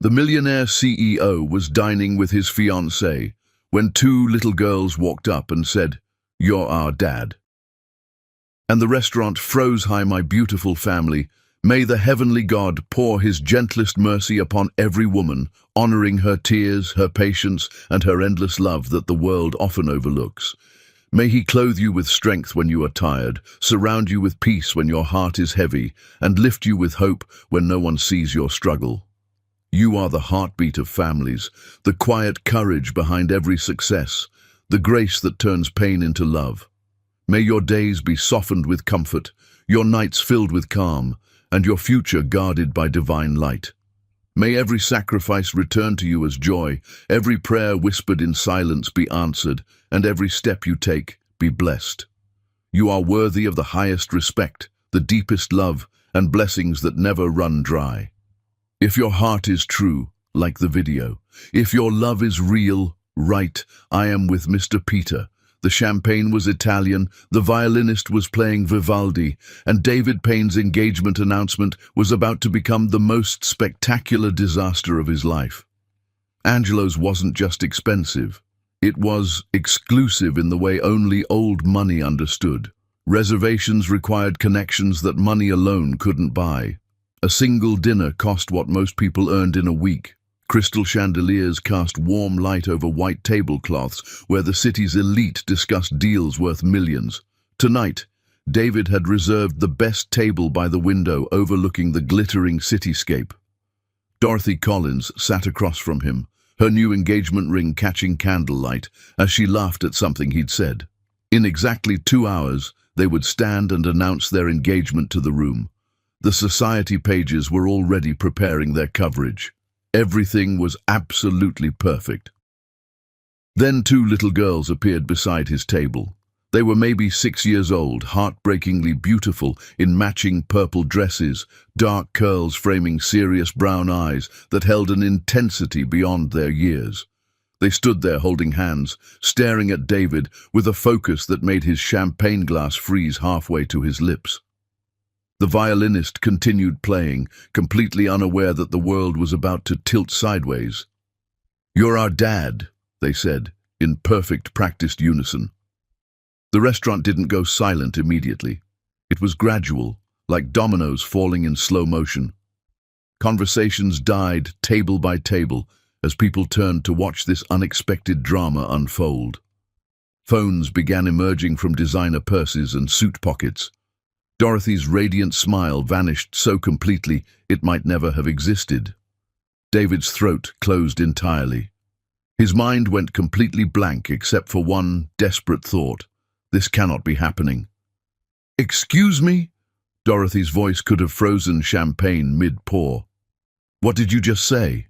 The millionaire CEO was dining with his fiancée when two little girls walked up and said, "You're our dad." And the restaurant froze. "Hi, my beautiful family. May the heavenly God pour his gentlest mercy upon every woman, honoring her tears, her patience, and her endless love that the world often overlooks. May he clothe you with strength when you are tired, surround you with peace when your heart is heavy, and lift you with hope when no one sees your struggle. You are the heartbeat of families, the quiet courage behind every success, the grace that turns pain into love. May your days be softened with comfort, your nights filled with calm, and your future guarded by divine light. May every sacrifice return to you as joy, every prayer whispered in silence be answered, and every step you take be blessed. You are worthy of the highest respect, the deepest love, and blessings that never run dry. If your heart is true, like the video, if your love is real, write, "I am with Mr. Peter." The champagne was Italian, the violinist was playing Vivaldi, and David Payne's engagement announcement was about to become the most spectacular disaster of his life. Angelo's wasn't just expensive. It was exclusive in the way only old money understood. Reservations required connections that money alone couldn't buy. A single dinner cost what most people earned in a week. Crystal chandeliers cast warm light over white tablecloths where the city's elite discussed deals worth millions. Tonight, David had reserved the best table by the window overlooking the glittering cityscape. Dorothy Collins sat across from him, her new engagement ring catching candlelight as she laughed at something he'd said. In exactly 2 hours, they would stand and announce their engagement to the room. The society pages were already preparing their coverage. Everything was absolutely perfect. Then two little girls appeared beside his table. They were maybe 6 years old, heartbreakingly beautiful in matching purple dresses, dark curls framing serious brown eyes that held an intensity beyond their years. They stood there holding hands, staring at David with a focus that made his champagne glass freeze halfway to his lips. The violinist continued playing, completely unaware that the world was about to tilt sideways. "You're our dad," they said, in perfect practiced unison. The restaurant didn't go silent immediately. It was gradual, like dominoes falling in slow motion. Conversations died table by table as people turned to watch this unexpected drama unfold. Phones began emerging from designer purses and suit pockets. Dorothy's radiant smile vanished so completely it might never have existed. David's throat closed entirely. His mind went completely blank except for one desperate thought. This cannot be happening. "Excuse me?" Dorothy's voice could have frozen champagne mid-pour. "What did you just say?"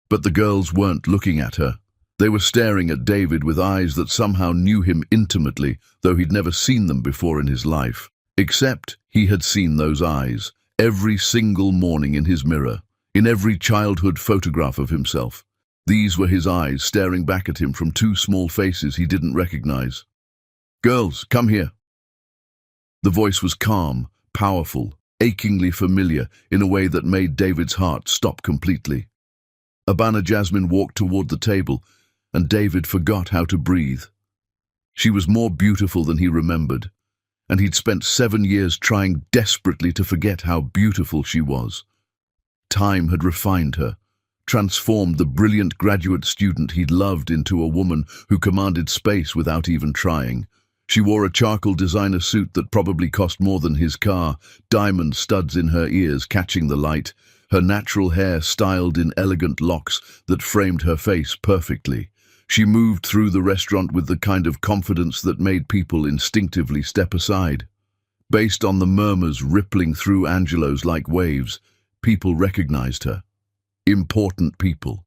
But the girls weren't looking at her. They were staring at David with eyes that somehow knew him intimately, though he'd never seen them before in his life. Except he had seen those eyes every single morning in his mirror, in every childhood photograph of himself. These were his eyes staring back at him from two small faces he didn't recognize. "Girls, come here." The voice was calm, powerful, achingly familiar in a way that made David's heart stop completely. Abana Jasmine walked toward the table, and David forgot how to breathe. She was more beautiful than he remembered, and he'd spent 7 years trying desperately to forget how beautiful she was. Time had refined her, transformed the brilliant graduate student he'd loved into a woman who commanded space without even trying. She wore a charcoal designer suit that probably cost more than his car, diamond studs in her ears catching the light, her natural hair styled in elegant locks that framed her face perfectly. She moved through the restaurant with the kind of confidence that made people instinctively step aside. Based on the murmurs rippling through Angelo's like waves, people recognized her. Important people.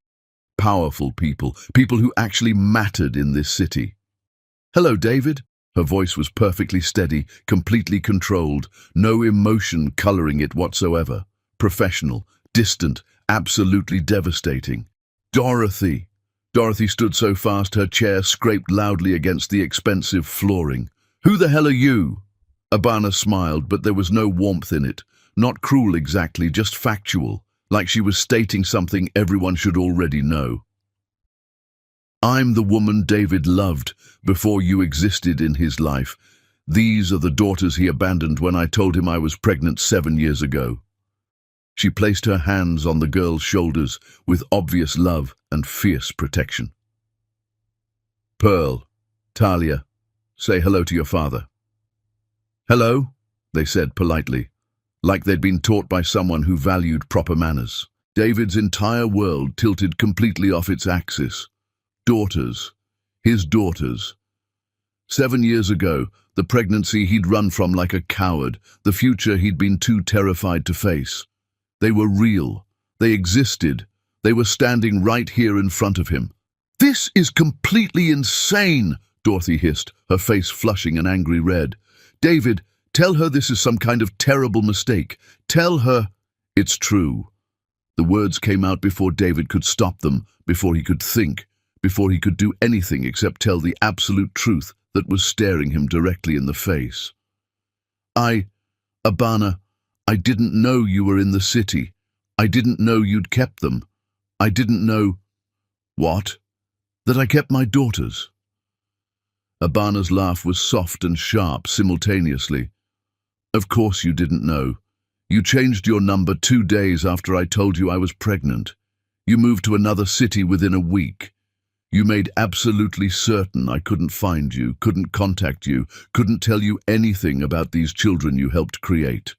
Powerful people. People who actually mattered in this city. "Hello, David." Her voice was perfectly steady, completely controlled, no emotion coloring it whatsoever. Professional, distant, absolutely devastating. "Dorothy." Dorothy stood so fast her chair scraped loudly against the expensive flooring. "Who the hell are you?" Abana smiled, but there was no warmth in it. Not cruel exactly, just factual. like she was stating something everyone should already know. I'm the woman David loved before you existed in his life. These are the daughters he abandoned when I told him I was pregnant 7 years ago. She placed her hands on the girl's shoulders with obvious love and fierce protection. Pearl, Talia, say hello to your father. Hello, they said politely, like they'd been taught by someone who valued proper manners. David's entire world tilted completely off its axis. Daughters. His daughters. 7 years ago, the pregnancy he'd run from like a coward, the future he'd been too terrified to face. They were real. They existed. They were standing right here in front of him. This is completely insane, Dorothy hissed, her face flushing an angry red. David, tell her this is some kind of terrible mistake. Tell her it's true. The words came out before David could stop them, before he could think, before he could do anything except tell the absolute truth that was staring him directly in the face. Abana, I didn't know you were in the city. I didn't know you'd kept them. I didn't know— What? That I kept my daughters. Abana's laugh was soft and sharp simultaneously. Of course you didn't know. You changed your number 2 days after I told you I was pregnant. You moved to another city within a week. You made absolutely certain I couldn't find you, couldn't contact you, couldn't tell you anything about these children you helped create.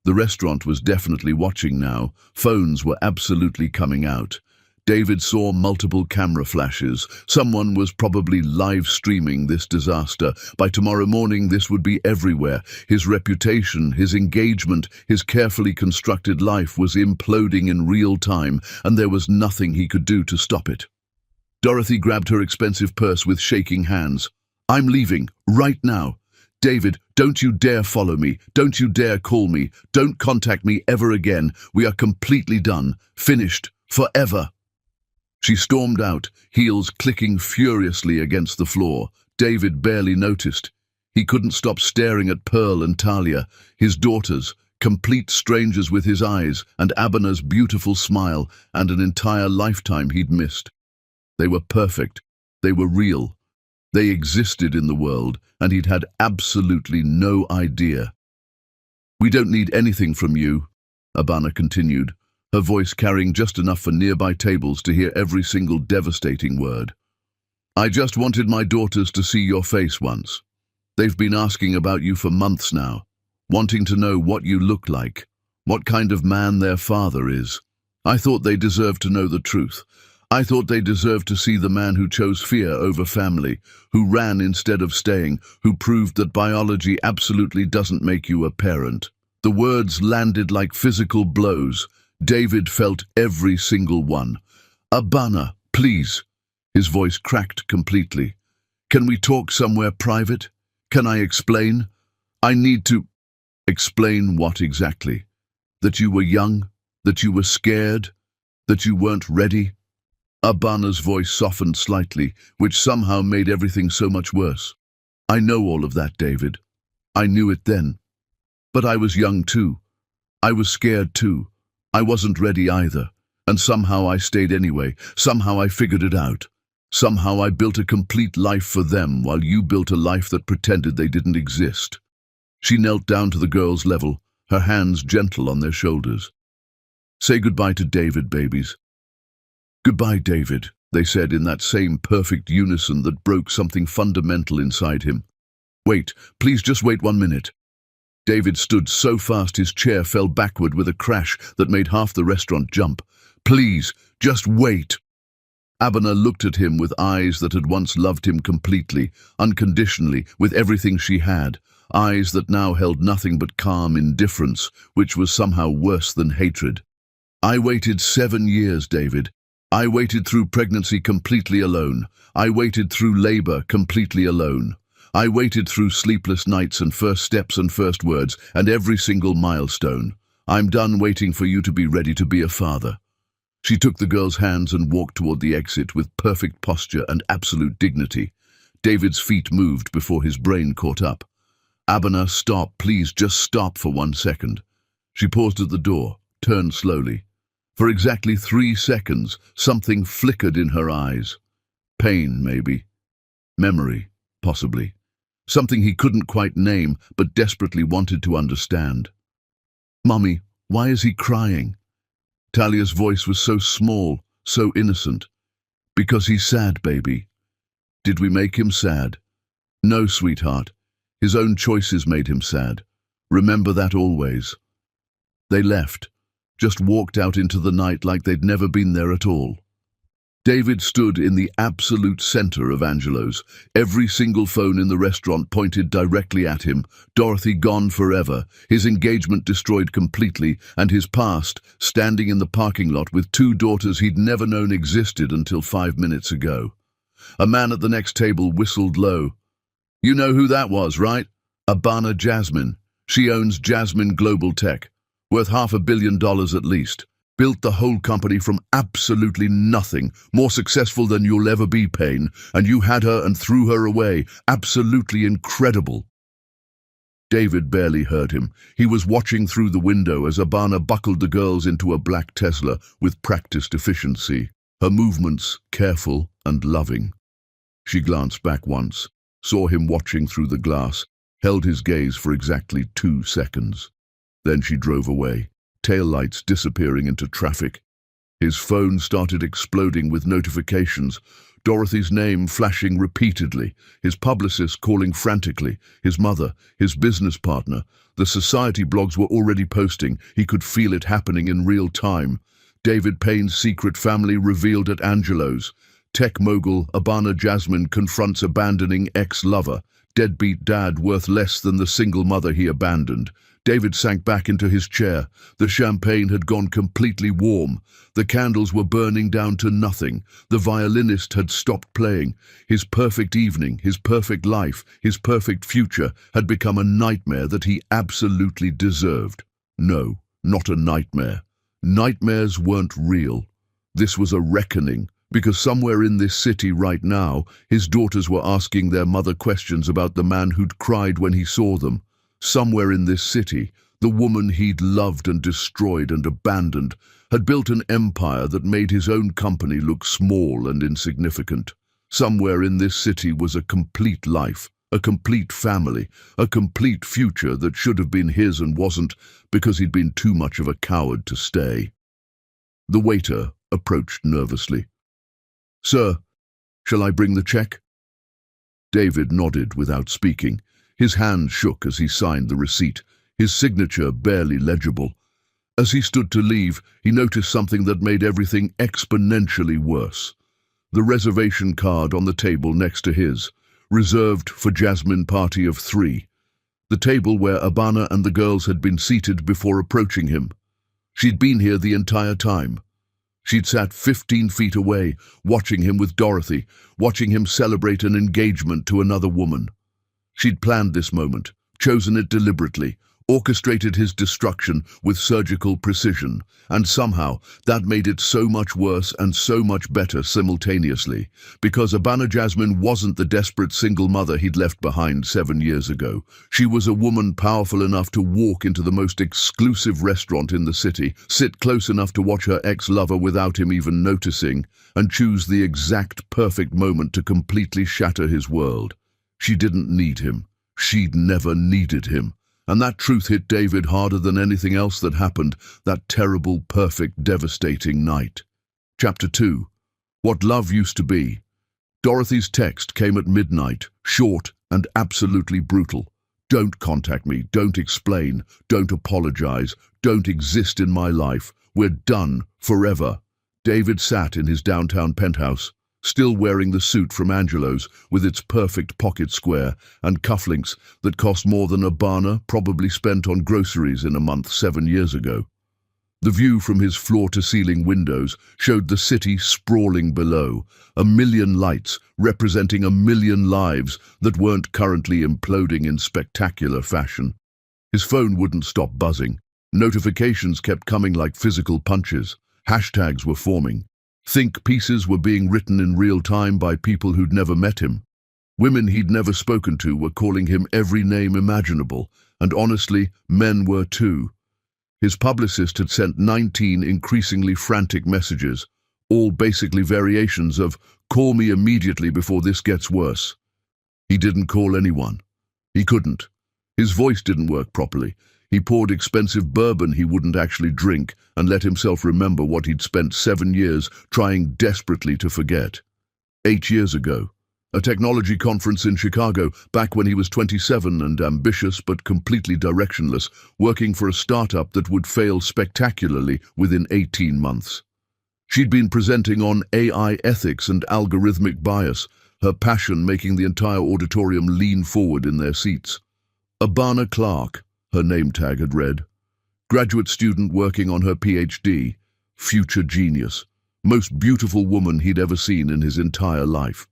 The restaurant was definitely watching now. Phones were absolutely coming out. David saw multiple camera flashes. Someone was probably live streaming this disaster. By tomorrow morning, this would be everywhere. His reputation, his engagement, his carefully constructed life was imploding in real time, and there was nothing he could do to stop it. Dorothy grabbed her expensive purse with shaking hands. I'm leaving, right now. David, don't you dare follow me. Don't you dare call me. Don't contact me ever again. We are completely done. Finished. Forever. She stormed out, heels clicking furiously against the floor. David barely noticed. He couldn't stop staring at Pearl and Talia, his daughters, complete strangers with his eyes, and Abana's beautiful smile, and an entire lifetime he'd missed. They were perfect. They were real. They existed in the world, and he'd had absolutely no idea. We don't need anything from you, Abana continued, her voice carrying just enough for nearby tables to hear every single devastating word. I just wanted my daughters to see your face once. They've been asking about you for months now, wanting to know what you look like, what kind of man their father is. I thought they deserved to know the truth. I thought they deserved to see the man who chose fear over family, who ran instead of staying, who proved that biology absolutely doesn't make you a parent. The words landed like physical blows. David felt every single one. Abana, please. His voice cracked completely. Can we talk somewhere private? Can I explain? I need to— Explain what exactly? That you were young? That you were scared? That you weren't ready? Abana's voice softened slightly, which somehow made everything so much worse. I know all of that, David. I knew it then. But I was young too. I was scared too. I wasn't ready either. And somehow I stayed anyway. Somehow I figured it out. Somehow I built a complete life for them while you built a life that pretended they didn't exist. She knelt down to the girls' level, her hands gentle on their shoulders. Say goodbye to David, babies. Goodbye, David, they said in that same perfect unison that broke something fundamental inside him. Wait, please just wait 1 minute. David stood so fast his chair fell backward with a crash that made half the restaurant jump. Please, just wait. Abana looked at him with eyes that had once loved him completely, unconditionally, with everything she had, eyes that now held nothing but calm indifference, which was somehow worse than hatred. I waited 7 years, David. I waited through pregnancy completely alone. I waited through labor completely alone. I waited through sleepless nights and first steps and first words and every single milestone. I'm done waiting for you to be ready to be a father. She took the girl's hands and walked toward the exit with perfect posture and absolute dignity. David's feet moved before his brain caught up. Abana, stop, please, just stop for 1 second. She paused at the door, turned slowly. For exactly 3 seconds, something flickered in her eyes. Pain, maybe. Memory, possibly. Something he couldn't quite name, but desperately wanted to understand. "Mummy, why is he crying?" Talia's voice was so small, so innocent. "Because he's sad, baby." "Did we make him sad?" "No, sweetheart. His own choices made him sad. Remember that always." They left, just walked out into the night like they'd never been there at all. David stood in the absolute center of Angelo's. Every single phone in the restaurant pointed directly at him. Dorothy gone forever, his engagement destroyed completely, and his past standing in the parking lot with 2 daughters he'd never known existed until 5 minutes ago. A man at the next table whistled low. "You know who that was, right? Abana Jasmine. She owns Jasmine Global Tech, worth $500 million at least. Built the whole company from absolutely nothing, more successful than you'll ever be, Payne, and you had her and threw her away. Absolutely incredible." David barely heard him. He was watching through the window as Abana buckled the girls into a black Tesla with practiced efficiency, her movements careful and loving. She glanced back once, saw him watching through the glass, held his gaze for exactly 2 seconds. Then she drove away, taillights disappearing into traffic. His phone started exploding with notifications, Dorothy's name flashing repeatedly, his publicist calling frantically, his mother, his business partner. The society blogs were already posting. He could feel it happening in real time. David Payne's secret family revealed at Angelo's. Tech mogul Abana Jasmine confronts abandoning ex-lover. Deadbeat dad worth less than the single mother he abandoned. David sank back into his chair. The champagne had gone completely warm. The candles were burning down to nothing. The violinist had stopped playing. His perfect evening, his perfect life, his perfect future had become a nightmare that he absolutely deserved. No, not a nightmare. Nightmares weren't real. This was a reckoning, because somewhere in this city right now, his daughters were asking their mother questions about the man who'd cried when he saw them. Somewhere in this city, the woman he'd loved and destroyed and abandoned had built an empire that made his own company look small and insignificant. Somewhere in this city was a complete life, a complete family, a complete future that should have been his and wasn't because he'd been too much of a coward to stay. The waiter approached nervously. "Sir, shall I bring the check?" David nodded without speaking. His hand shook as he signed the receipt, his signature barely legible. As he stood to leave, he noticed something that made everything exponentially worse. The reservation card on the table next to his, reserved for Jasmine party of 3. The table where Abana and the girls had been seated before approaching him. She'd been here the entire time. She'd sat 15 feet away, watching him with Dorothy, watching him celebrate an engagement to another woman. She'd planned this moment, chosen it deliberately, orchestrated his destruction with surgical precision, and somehow that made it so much worse and so much better simultaneously, because Abana Jasmine wasn't the desperate single mother he'd left behind 7 years ago. She was a woman powerful enough to walk into the most exclusive restaurant in the city, sit close enough to watch her ex-lover without him even noticing, and choose the exact perfect moment to completely shatter his world. She didn't need him. She'd never needed him. And that truth hit David harder than anything else that happened that terrible, perfect, devastating night. Chapter 2. What Love Used to Be. Dorothy's text came at midnight, short and absolutely brutal. "Don't contact me, don't explain, don't apologize, don't exist in my life. We're done, forever." David sat in his downtown penthouse, still wearing the suit from Angelo's with its perfect pocket square and cufflinks that cost more than Abana probably spent on groceries in a month 7 years ago. The view from his floor-to-ceiling windows showed the city sprawling below, 1,000,000 lights representing 1,000,000 lives that weren't currently imploding in spectacular fashion. His phone wouldn't stop buzzing. Notifications kept coming like physical punches. Hashtags were forming. Think pieces were being written in real time by people who'd never met him. Women he'd never spoken to were calling him every name imaginable, and honestly, men were too. His publicist had sent 19 increasingly frantic messages, all basically variations of "call me immediately before this gets worse." He didn't call anyone. He couldn't. His voice didn't work properly. He poured expensive bourbon he wouldn't actually drink and let himself remember what he'd spent 7 years trying desperately to forget. 8 years ago, a technology conference in Chicago, back when he was 27 and ambitious but completely directionless, working for a startup that would fail spectacularly within 18 months. She'd been presenting on AI ethics and algorithmic bias, her passion making the entire auditorium lean forward in their seats. Abana Clark, her name tag had read. Graduate student working on her PhD. Future genius. Most beautiful woman he'd ever seen in his entire life.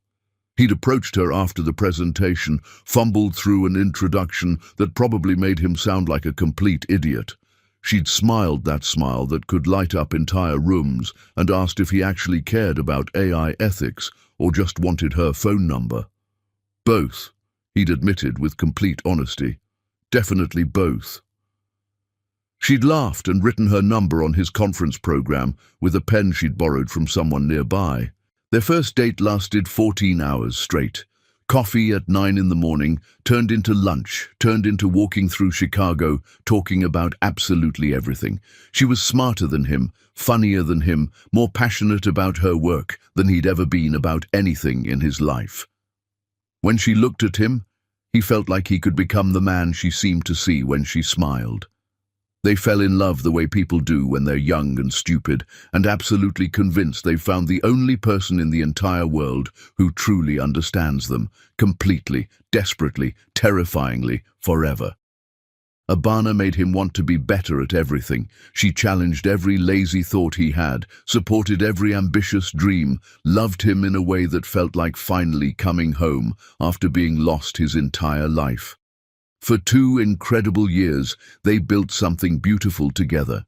He'd approached her after the presentation, fumbled through an introduction that probably made him sound like a complete idiot. She'd smiled that smile that could light up entire rooms and asked if he actually cared about AI ethics or just wanted her phone number. Both, he'd admitted with complete honesty. Definitely both. She'd laughed and written her number on his conference program with a pen she'd borrowed from someone nearby. Their first date lasted 14 hours straight. Coffee at 9 in the morning turned into lunch, turned into walking through Chicago, talking about absolutely everything. She was smarter than him, funnier than him, more passionate about her work than he'd ever been about anything in his life. When she looked at him, he felt like he could become the man she seemed to see when she smiled. They fell in love the way people do when they're young and stupid, and absolutely convinced they've found the only person in the entire world who truly understands them, completely, desperately, terrifyingly, forever. Abana made him want to be better at everything. She challenged every lazy thought he had, supported every ambitious dream, loved him in a way that felt like finally coming home after being lost his entire life. For 2 incredible years, they built something beautiful together.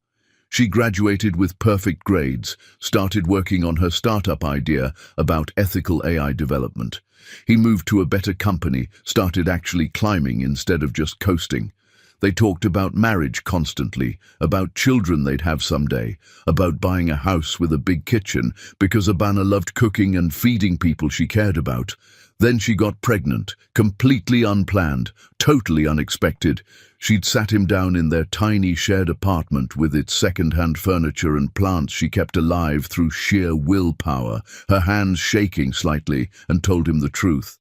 She graduated with perfect grades, started working on her startup idea about ethical AI development. He moved to a better company, started actually climbing instead of just coasting. They talked about marriage constantly, about children they'd have someday, about buying a house with a big kitchen because Abana loved cooking and feeding people she cared about. Then she got pregnant, completely unplanned, totally unexpected. She'd sat him down in their tiny shared apartment with its second-hand furniture and plants she kept alive through sheer willpower, her hands shaking slightly, and told him the truth.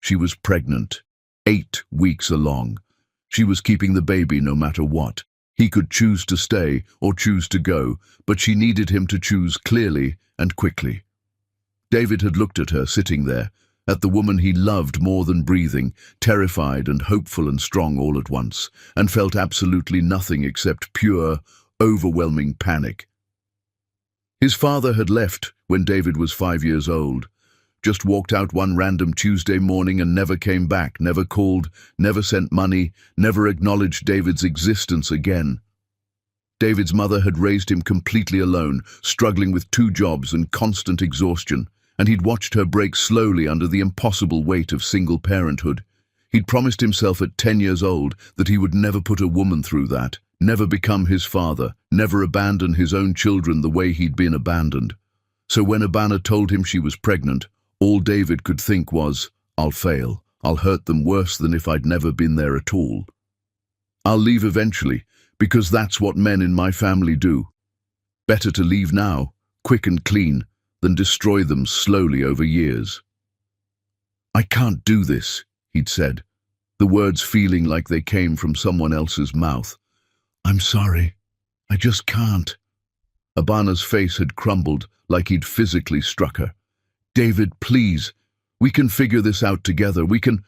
She was pregnant, 8 weeks along. She was keeping the baby no matter what. He could choose to stay or choose to go, but she needed him to choose clearly and quickly. David had looked at her sitting there, at the woman he loved more than breathing, terrified and hopeful and strong all at once, and felt absolutely nothing except pure, overwhelming panic. His father had left when David was 5 years old. Just walked out one random Tuesday morning and never came back, never called, never sent money, never acknowledged David's existence again. David's mother had raised him completely alone, struggling with 2 jobs and constant exhaustion, and he'd watched her break slowly under the impossible weight of single parenthood. He'd promised himself at 10 years old that he would never put a woman through that, never become his father, never abandon his own children the way he'd been abandoned. So when Abana told him she was pregnant, all David could think was, "I'll fail. I'll hurt them worse than if I'd never been there at all. I'll leave eventually, because that's what men in my family do. Better to leave now, quick and clean, than destroy them slowly over years." "I can't do this," he'd said, the words feeling like they came from someone else's mouth. "I'm sorry. I just can't." Abana's face had crumbled like he'd physically struck her. "David, please. We can figure this out together. We can—"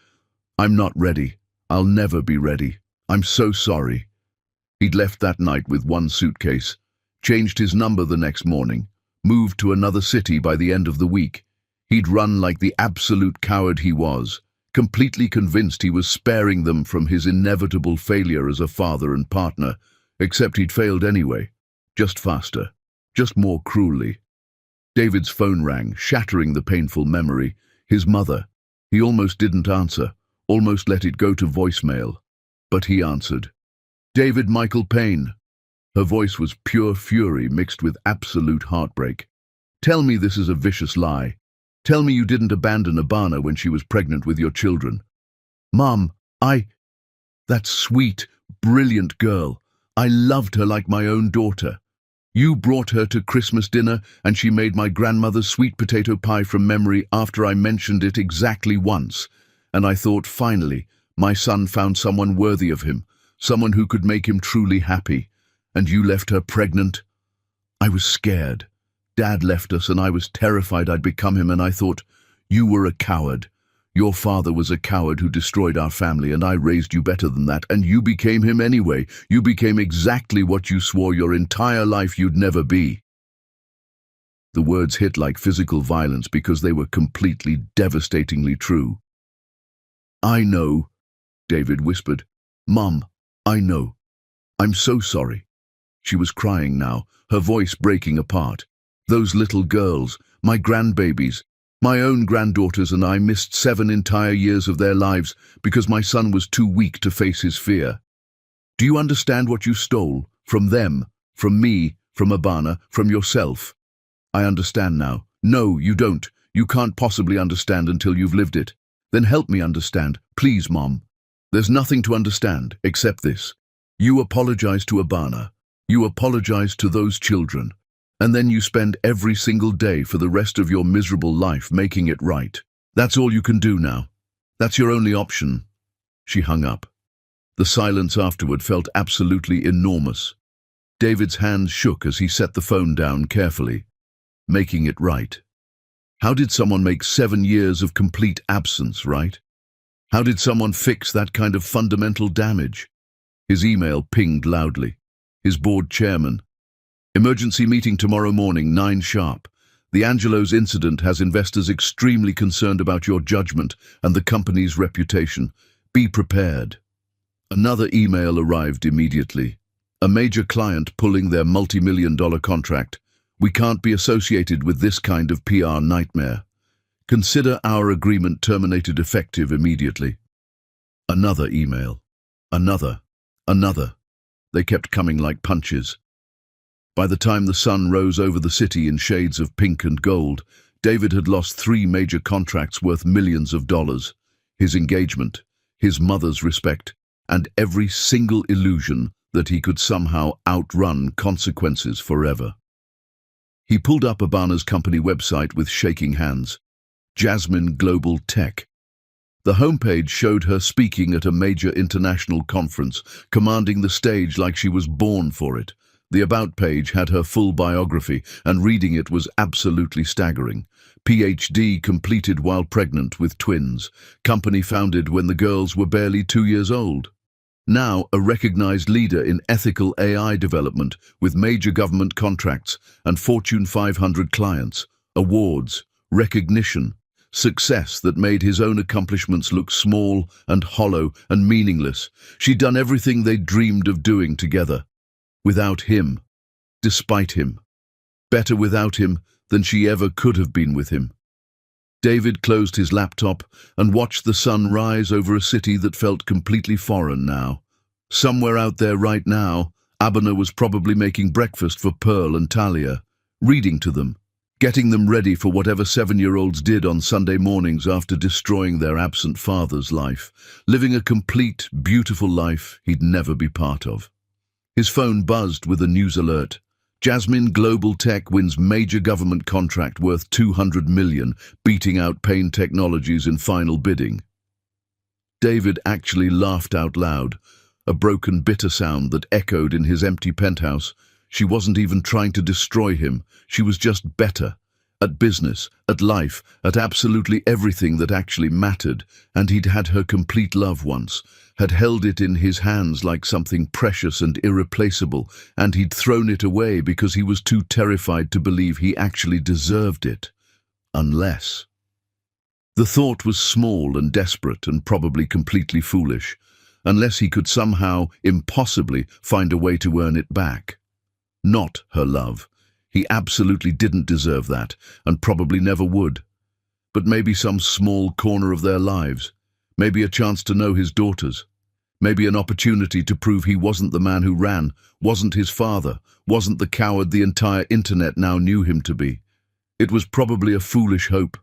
"I'm not ready. I'll never be ready. I'm so sorry." He'd left that night with 1 suitcase, changed his number the next morning, moved to another city by the end of the week. He'd run like the absolute coward he was, completely convinced he was sparing them from his inevitable failure as a father and partner, except he'd failed anyway, just faster, just more cruelly. David's phone rang, shattering the painful memory. His mother. He almost didn't answer, almost let it go to voicemail. But he answered. "David Michael Payne." Her voice was pure fury mixed with absolute heartbreak. "Tell me this is a vicious lie. Tell me you didn't abandon Abana when she was pregnant with your children." "Mom, that sweet, brilliant girl. I loved her like my own daughter. You brought her to Christmas dinner and she made my grandmother's sweet potato pie from memory after I mentioned it exactly once. And I thought, finally, my son found someone worthy of him, someone who could make him truly happy. And you left her pregnant?" I was scared. Dad left us and I was terrified I'd become him, and I thought, you were a coward. Your father was a coward who destroyed our family, and I raised you better than that, and you became him anyway. You became exactly what you swore your entire life you'd never be. The words hit like physical violence because they were completely, devastatingly true. "I know," David whispered. "Mom, I know. I'm so sorry." She was crying now, her voice breaking apart. "Those little girls, my grandbabies, my own granddaughters, and I missed 7 entire years of their lives because my son was too weak to face his fear. Do you understand what you stole? From them, from me, from Abana, from yourself?" "I understand now." "No, you don't. You can't possibly understand until you've lived it." "Then help me understand, please, Mom." "There's nothing to understand, except this. You apologize to Abana. You apologize to those children. And then you spend every single day for the rest of your miserable life making it right. That's all you can do now. That's your only option." She hung up. The silence afterward felt absolutely enormous. David's hands shook as he set the phone down carefully. Making it right. How did someone make 7 years of complete absence right? How did someone fix that kind of fundamental damage? His email pinged loudly. His board chairman. "Emergency meeting tomorrow morning, 9 sharp. The Angelos incident has investors extremely concerned about your judgment and the company's reputation. Be prepared." Another email arrived immediately. "A major client pulling their multi-million-dollar contract. We can't be associated with this kind of PR nightmare. Consider our agreement terminated effective immediately." Another email. Another. They kept coming like punches. By the time the sun rose over the city in shades of pink and gold, David had lost 3 major contracts worth millions of dollars. His engagement, his mother's respect, and every single illusion that he could somehow outrun consequences forever. He pulled up Abana's company website with shaking hands. Jasmine Global Tech. The homepage showed her speaking at a major international conference, commanding the stage like she was born for it. The About page had her full biography, and reading it was absolutely staggering. PhD completed while pregnant with twins. Company founded when the girls were barely 2 years old. Now a recognized leader in ethical AI development with major government contracts and Fortune 500 clients. Awards, recognition, success that made his own accomplishments look small and hollow and meaningless. She'd done everything they'd dreamed of doing together. Without him. Despite him. Better without him than she ever could have been with him. David closed his laptop and watched the sun rise over a city that felt completely foreign now. Somewhere out there right now, Abana was probably making breakfast for Pearl and Talia, reading to them, getting them ready for whatever 7-year-olds did on Sunday mornings after destroying their absent father's life, living a complete, beautiful life he'd never be part of. His phone buzzed with a news alert. Jasmine Global Tech wins major government contract worth $200 million, beating out Payne Technologies in final bidding. David actually laughed out loud, a broken, bitter sound that echoed in his empty penthouse. She wasn't even trying to destroy him. She was just better. At business, at life, at absolutely everything that actually mattered, and he'd had her complete love once, had held it in his hands like something precious and irreplaceable, and he'd thrown it away because he was too terrified to believe he actually deserved it. Unless. The thought was small and desperate and probably completely foolish, unless he could somehow, impossibly, find a way to earn it back. Not her love. He absolutely didn't deserve that, and probably never would. But maybe some small corner of their lives, maybe a chance to know his daughters, Maybe an opportunity to prove he wasn't the man who ran, wasn't his father, wasn't the coward the entire internet now knew him to be. It was probably a foolish hope,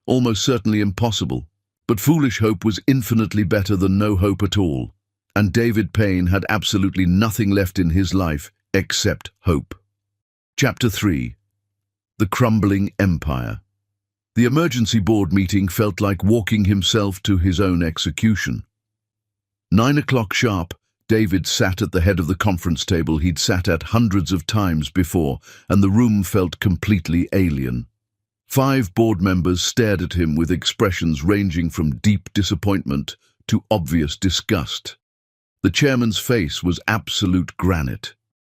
almost certainly impossible. But foolish hope was infinitely better than no hope at all. And David Payne had absolutely nothing left in his life except hope. Chapter 3. The Crumbling Empire. The emergency board meeting felt like walking himself to his own execution. 9 o'clock sharp, David sat at the head of the conference table he'd sat at hundreds of times before, and the room felt completely alien. 5 board members stared at him with expressions ranging from deep disappointment to obvious disgust. The chairman's face was absolute granite.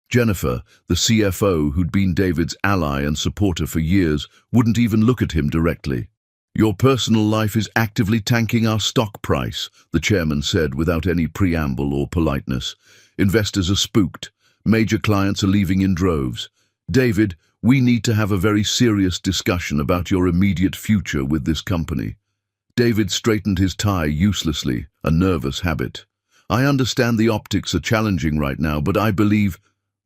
Jennifer, the CFO who'd been David's ally and supporter for years, wouldn't even look at him directly. "Your personal life is actively tanking our stock price," the chairman said without any preamble or politeness. "Investors are spooked. Major clients are leaving in droves. David, we need to have a very serious discussion about your immediate future with this company." David straightened his tie uselessly, a nervous habit. "I understand the optics are challenging right now, but I believe—"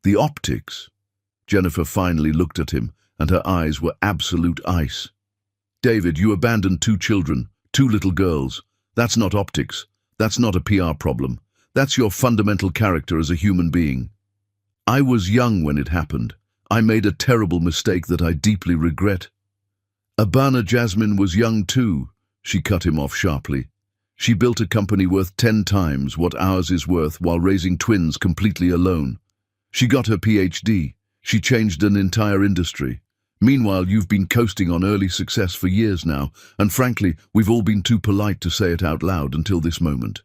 "The optics?" Jennifer finally looked at him, and her eyes were absolute ice. "David, you abandoned 2 children, 2 little girls. That's not optics. That's not a PR problem. That's your fundamental character as a human being. I was young when it happened. I made a terrible mistake that I deeply regret." "Abana Jasmine was young too," she cut him off sharply. "She built a company worth 10 times what ours is worth while raising twins completely alone. She got her PhD. She changed an entire industry. Meanwhile, you've been coasting on early success for years now, and frankly, we've all been too polite to say it out loud until this moment."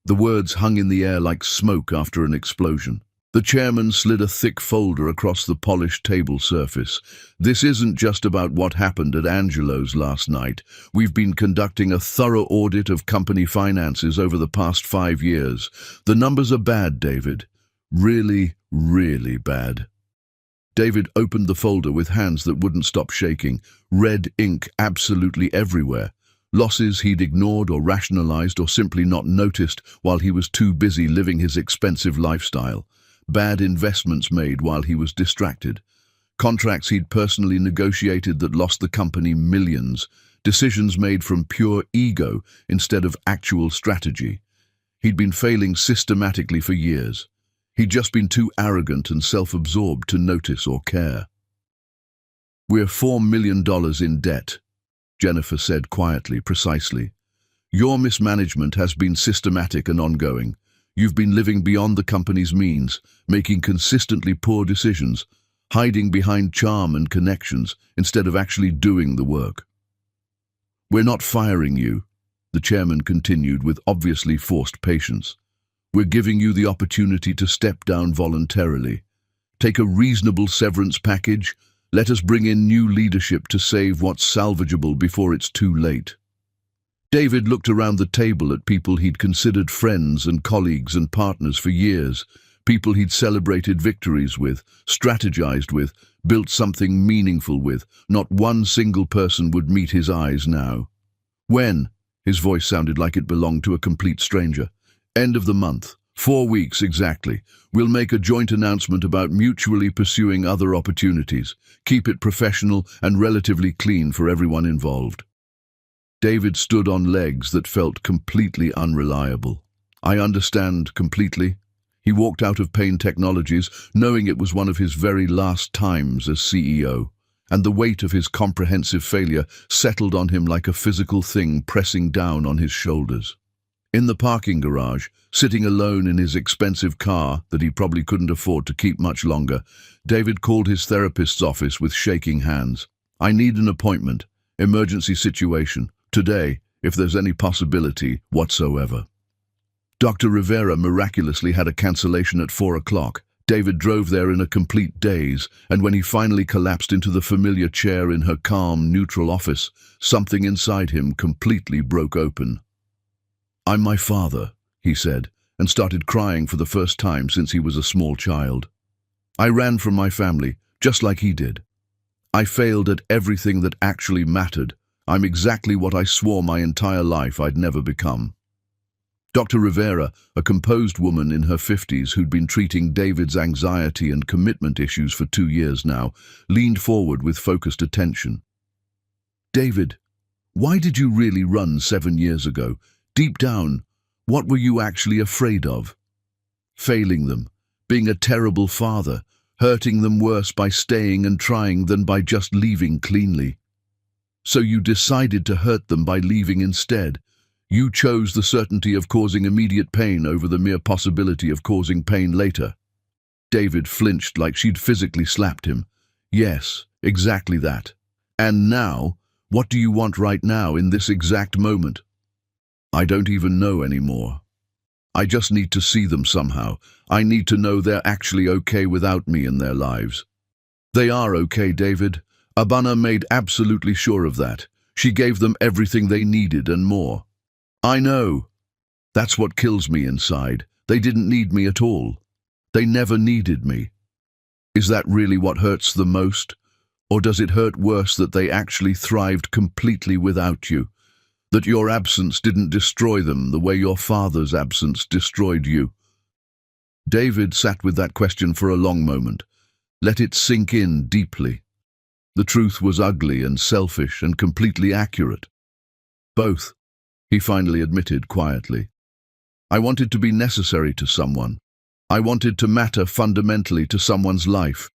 The words hung in the air like smoke after an explosion. The chairman slid a thick folder across the polished table surface. "This isn't just about what happened at Angelo's last night. We've been conducting a thorough audit of company finances over the past 5 years. The numbers are bad, David. Really, really bad." David opened the folder with hands that wouldn't stop shaking, red ink absolutely everywhere. Losses he'd ignored or rationalized or simply not noticed while he was too busy living his expensive lifestyle. Bad investments made while he was distracted. Contracts he'd personally negotiated that lost the company millions. Decisions made from pure ego instead of actual strategy. He'd been failing systematically for years. He'd just been too arrogant and self-absorbed to notice or care. "We're $4 million in debt," Jennifer said quietly, precisely. "Your mismanagement has been systematic and ongoing. You've been living beyond the company's means, making consistently poor decisions, hiding behind charm and connections instead of actually doing the work." "We're not firing you," the chairman continued with obviously forced patience. "We're giving you the opportunity to step down voluntarily. Take a reasonable severance package. Let us bring in new leadership to save what's salvageable before it's too late." David looked around the table at people he'd considered friends and colleagues and partners for years, people he'd celebrated victories with, strategized with, built something meaningful with. Not one single person would meet his eyes now. "When?" His voice sounded like it belonged to a complete stranger. "End of the month. 4 weeks exactly. We'll make a joint announcement about mutually pursuing other opportunities. Keep it professional and relatively clean for everyone involved." David stood on legs that felt completely unreliable. "I understand completely." He walked out of Payne Technologies, knowing it was one of his very last times as CEO, and the weight of his comprehensive failure settled on him like a physical thing pressing down on his shoulders. In the parking garage, sitting alone in his expensive car that he probably couldn't afford to keep much longer, David called his therapist's office with shaking hands. "I need an appointment. Emergency situation. Today, if there's any possibility whatsoever." Dr. Rivera miraculously had a cancellation at 4 o'clock. David drove there in a complete daze, and when he finally collapsed into the familiar chair in her calm, neutral office, something inside him completely broke open. "I'm my father," he said, and started crying for the first time since he was a small child. "I ran from my family, just like he did. I failed at everything that actually mattered. I'm exactly what I swore my entire life I'd never become." Dr. Rivera, a composed woman in her 50s who'd been treating David's anxiety and commitment issues for 2 years now, leaned forward with focused attention. "David, why did you really run 7 years ago? Deep down, what were you actually afraid of? Failing them, being a terrible father, hurting them worse by staying and trying than by just leaving cleanly. So you decided to hurt them by leaving instead. You chose the certainty of causing immediate pain over the mere possibility of causing pain later." David flinched like she'd physically slapped him. "Yes, exactly that. And now, what do you want right now in this exact moment?" "I don't even know anymore. I just need to see them somehow. I need to know they're actually okay without me in their lives." "They are okay, David. Abana made absolutely sure of that. She gave them everything they needed and more." "I know. That's what kills me inside. They didn't need me at all. They never needed me." "Is that really what hurts the most? Or does it hurt worse that they actually thrived completely without you? That your absence didn't destroy them the way your father's absence destroyed you?" David sat with that question for a long moment. Let it sink in deeply. The truth was ugly and selfish and completely accurate. "Both," he finally admitted quietly. "I wanted to be necessary to someone. I wanted to matter fundamentally to someone's life.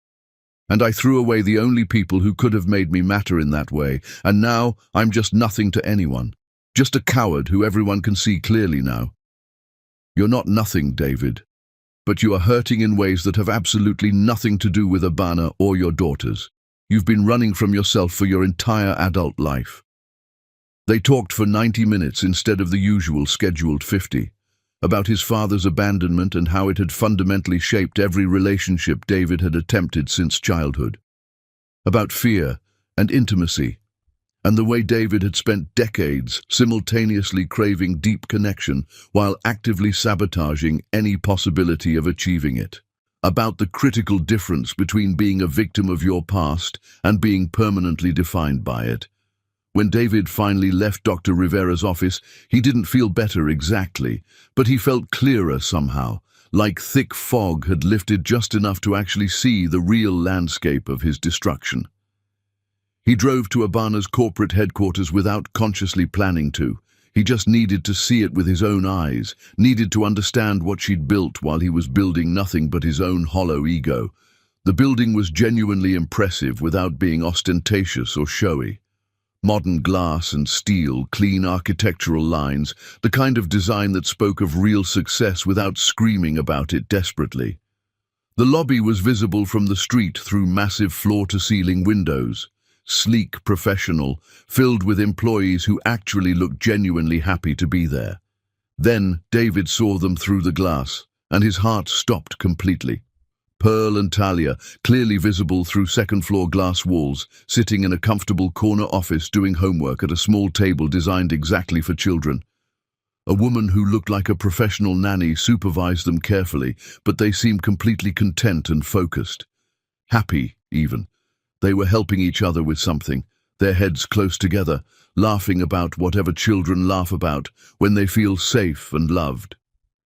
And I threw away the only people who could have made me matter in that way, and now I'm just nothing to anyone. Just a coward who everyone can see clearly now." "You're not nothing, David. But you are hurting in ways that have absolutely nothing to do with Abana or your daughters. You've been running from yourself for your entire adult life." They talked for 90 minutes instead of the usual scheduled 50, about his father's abandonment and how it had fundamentally shaped every relationship David had attempted since childhood. About fear and intimacy, and the way David had spent decades simultaneously craving deep connection while actively sabotaging any possibility of achieving it. About the critical difference between being a victim of your past and being permanently defined by it. When David finally left Dr. Rivera's office, he didn't feel better exactly, but he felt clearer somehow, like thick fog had lifted just enough to actually see the real landscape of his destruction. He drove to Abana's corporate headquarters without consciously planning to. He just needed to see it with his own eyes, needed to understand what she'd built while he was building nothing but his own hollow ego. The building was genuinely impressive without being ostentatious or showy. Modern glass and steel, clean architectural lines, the kind of design that spoke of real success without screaming about it desperately. The lobby was visible from the street through massive floor-to-ceiling windows, sleek, professional, filled with employees who actually looked genuinely happy to be there. Then David saw them through the glass, and his heart stopped completely. Pearl and Talia, clearly visible through second-floor glass walls, sitting in a comfortable corner office doing homework at a small table designed exactly for children. A woman who looked like a professional nanny supervised them carefully, but they seemed completely content and focused. Happy, even. They were helping each other with something, their heads close together, laughing about whatever children laugh about when they feel safe and loved.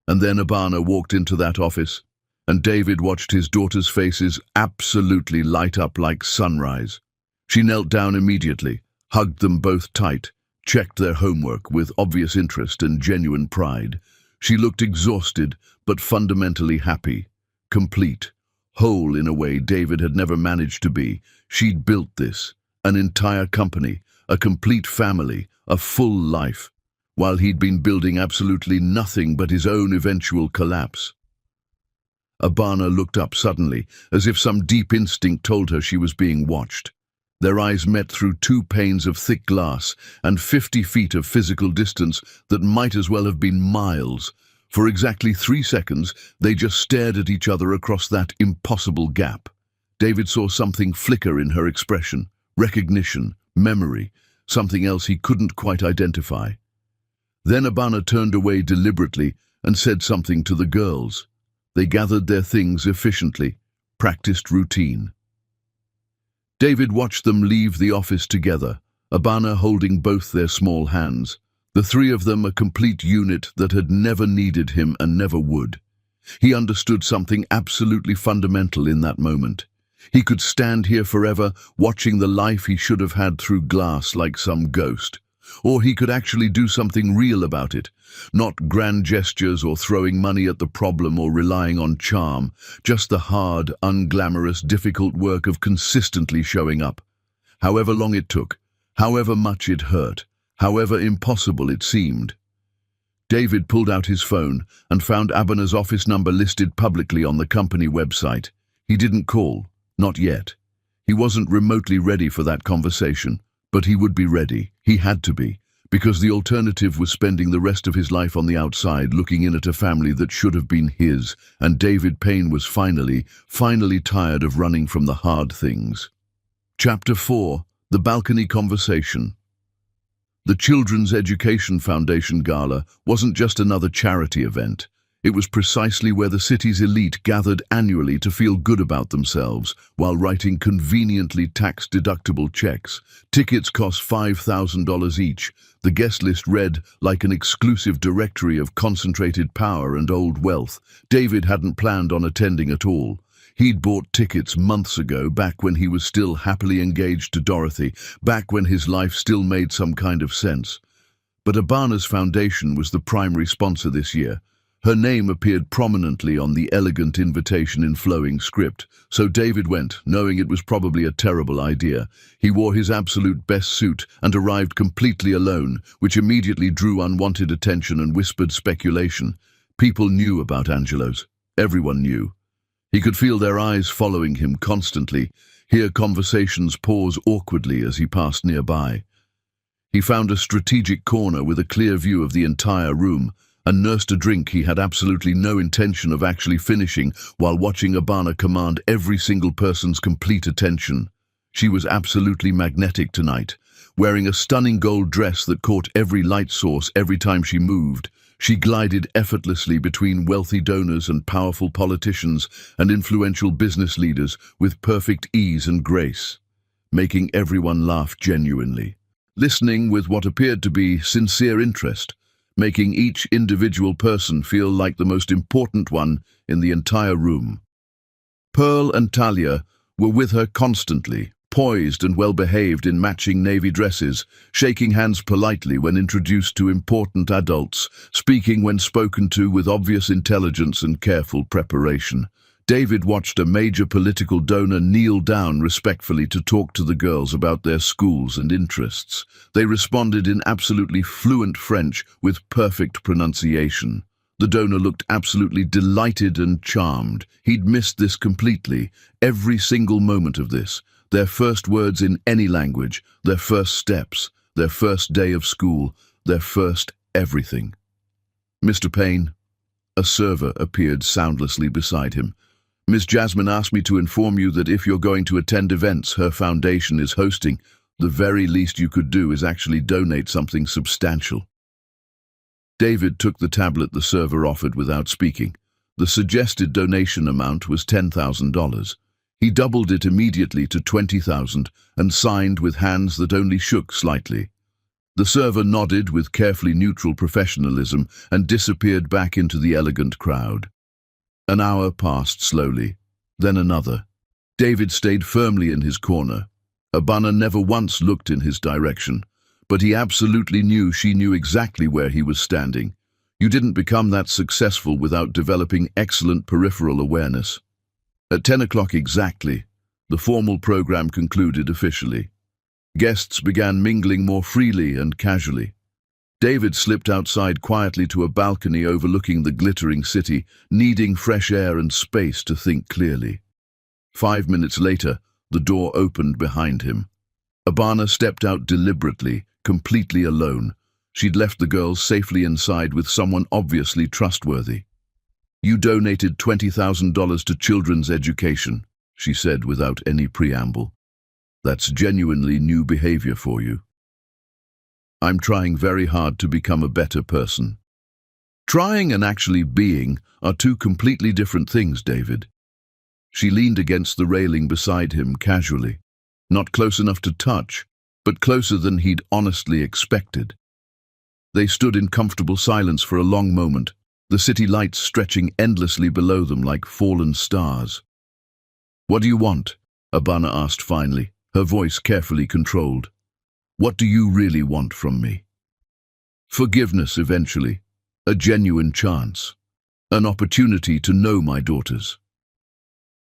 And then Abana walked into that office, and David watched his daughters' faces absolutely light up like sunrise. She knelt down immediately, hugged them both tight, checked their homework with obvious interest and genuine pride. She looked exhausted, but fundamentally happy, complete, whole in a way David had never managed to be. She'd built this, an entire company, a complete family, a full life, while he'd been building absolutely nothing but his own eventual collapse. Abana looked up suddenly, as if some deep instinct told her she was being watched. Their eyes met through 2 panes of thick glass and 50 feet of physical distance that might as well have been miles. For exactly 3 seconds, they just stared at each other across that impossible gap. David saw something flicker in her expression, recognition, memory, something else he couldn't quite identify. Then Abana turned away deliberately and said something to the girls. They gathered their things efficiently, practiced routine. David watched them leave the office together, Abana holding both their small hands. The three of them a complete unit that had never needed him and never would. He understood something absolutely fundamental in that moment. He could stand here forever, watching the life he should have had through glass like some ghost. Or he could actually do something real about it. Not grand gestures or throwing money at the problem or relying on charm, just the hard, unglamorous, difficult work of consistently showing up. However long it took, however much it hurt, however impossible it seemed. David pulled out his phone and found Abana's office number listed publicly on the company website. He didn't call, not yet. He wasn't remotely ready for that conversation, but he would be ready. He had to be, because the alternative was spending the rest of his life on the outside looking in at a family that should have been his, and David Payne was finally tired of running from the hard things. Chapter 4. The Balcony Conversation. The Children's Education Foundation Gala wasn't just another charity event. It was precisely where the city's elite gathered annually to feel good about themselves while writing conveniently tax-deductible checks. Tickets cost $5,000 each. The guest list read like an exclusive directory of concentrated power and old wealth. David hadn't planned on attending at all. He'd bought tickets months ago, back when he was still happily engaged to Dorothy, back when his life still made some kind of sense. But Abana's foundation was the primary sponsor this year. Her name appeared prominently on the elegant invitation in flowing script, so David went, knowing it was probably a terrible idea. He wore his absolute best suit and arrived completely alone, which immediately drew unwanted attention and whispered speculation. People knew about Angelos. Everyone knew. He could feel their eyes following him constantly, hear conversations pause awkwardly as he passed nearby. He found a strategic corner with a clear view of the entire room, and nursed a drink he had absolutely no intention of actually finishing while watching Abana command every single person's complete attention. She was absolutely magnetic tonight, wearing a stunning gold dress that caught every light source every time she moved. She glided effortlessly between wealthy donors and powerful politicians and influential business leaders with perfect ease and grace, making everyone laugh genuinely, listening with what appeared to be sincere interest, making each individual person feel like the most important one in the entire room. Pearl and Talia were with her constantly, poised and well-behaved in matching navy dresses, shaking hands politely when introduced to important adults, speaking when spoken to with obvious intelligence and careful preparation. David watched a major political donor kneel down respectfully to talk to the girls about their schools and interests. They responded in absolutely fluent French with perfect pronunciation. The donor looked absolutely delighted and charmed. He'd missed this completely, every single moment of this. Their first words in any language, their first steps, their first day of school, their first everything. Mr. Payne, a server appeared soundlessly beside him. Miss Jasmine asked me to inform you that if you're going to attend events her foundation is hosting, the very least you could do is actually donate something substantial. David took the tablet the server offered without speaking. The suggested donation amount was $10,000. He doubled it immediately to $20,000 and signed with hands that only shook slightly. The server nodded with carefully neutral professionalism and disappeared back into the elegant crowd. An hour passed slowly, then another. David stayed firmly in his corner. Abana never once looked in his direction, but he absolutely knew she knew exactly where he was standing. You didn't become that successful without developing excellent peripheral awareness. At 10 o'clock exactly, the formal program concluded officially. Guests began mingling more freely and casually. David slipped outside quietly to a balcony overlooking the glittering city, needing fresh air and space to think clearly. 5 minutes later, the door opened behind him. Abana stepped out deliberately, completely alone. She'd left the girls safely inside with someone obviously trustworthy. "You donated $20,000 to children's education," she said without any preamble. "That's genuinely new behavior for you." "I'm trying very hard to become a better person." "Trying and actually being are two completely different things, David." She leaned against the railing beside him casually, not close enough to touch, but closer than he'd honestly expected. They stood in comfortable silence for a long moment, the city lights stretching endlessly below them like fallen stars. "What do you want?" Abana asked finally, her voice carefully controlled. "What do you really want from me?" "Forgiveness eventually, a genuine chance, an opportunity to know my daughters."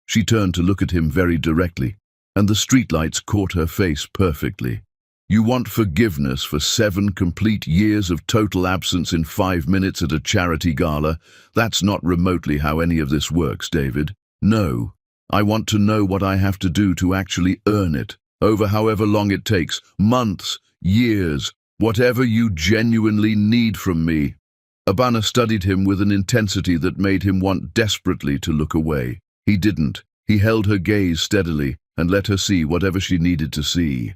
She turned to look at him very directly, and the streetlights caught her face perfectly. "You want forgiveness for 7 complete years of total absence in 5 minutes at a charity gala? That's not remotely how any of this works, David. No, I want to know what I have to do to actually earn it, over however long it takes, months, years, whatever you genuinely need from me." Abana studied him with an intensity that made him want desperately to look away. He didn't. He held her gaze steadily and let her see whatever she needed to see.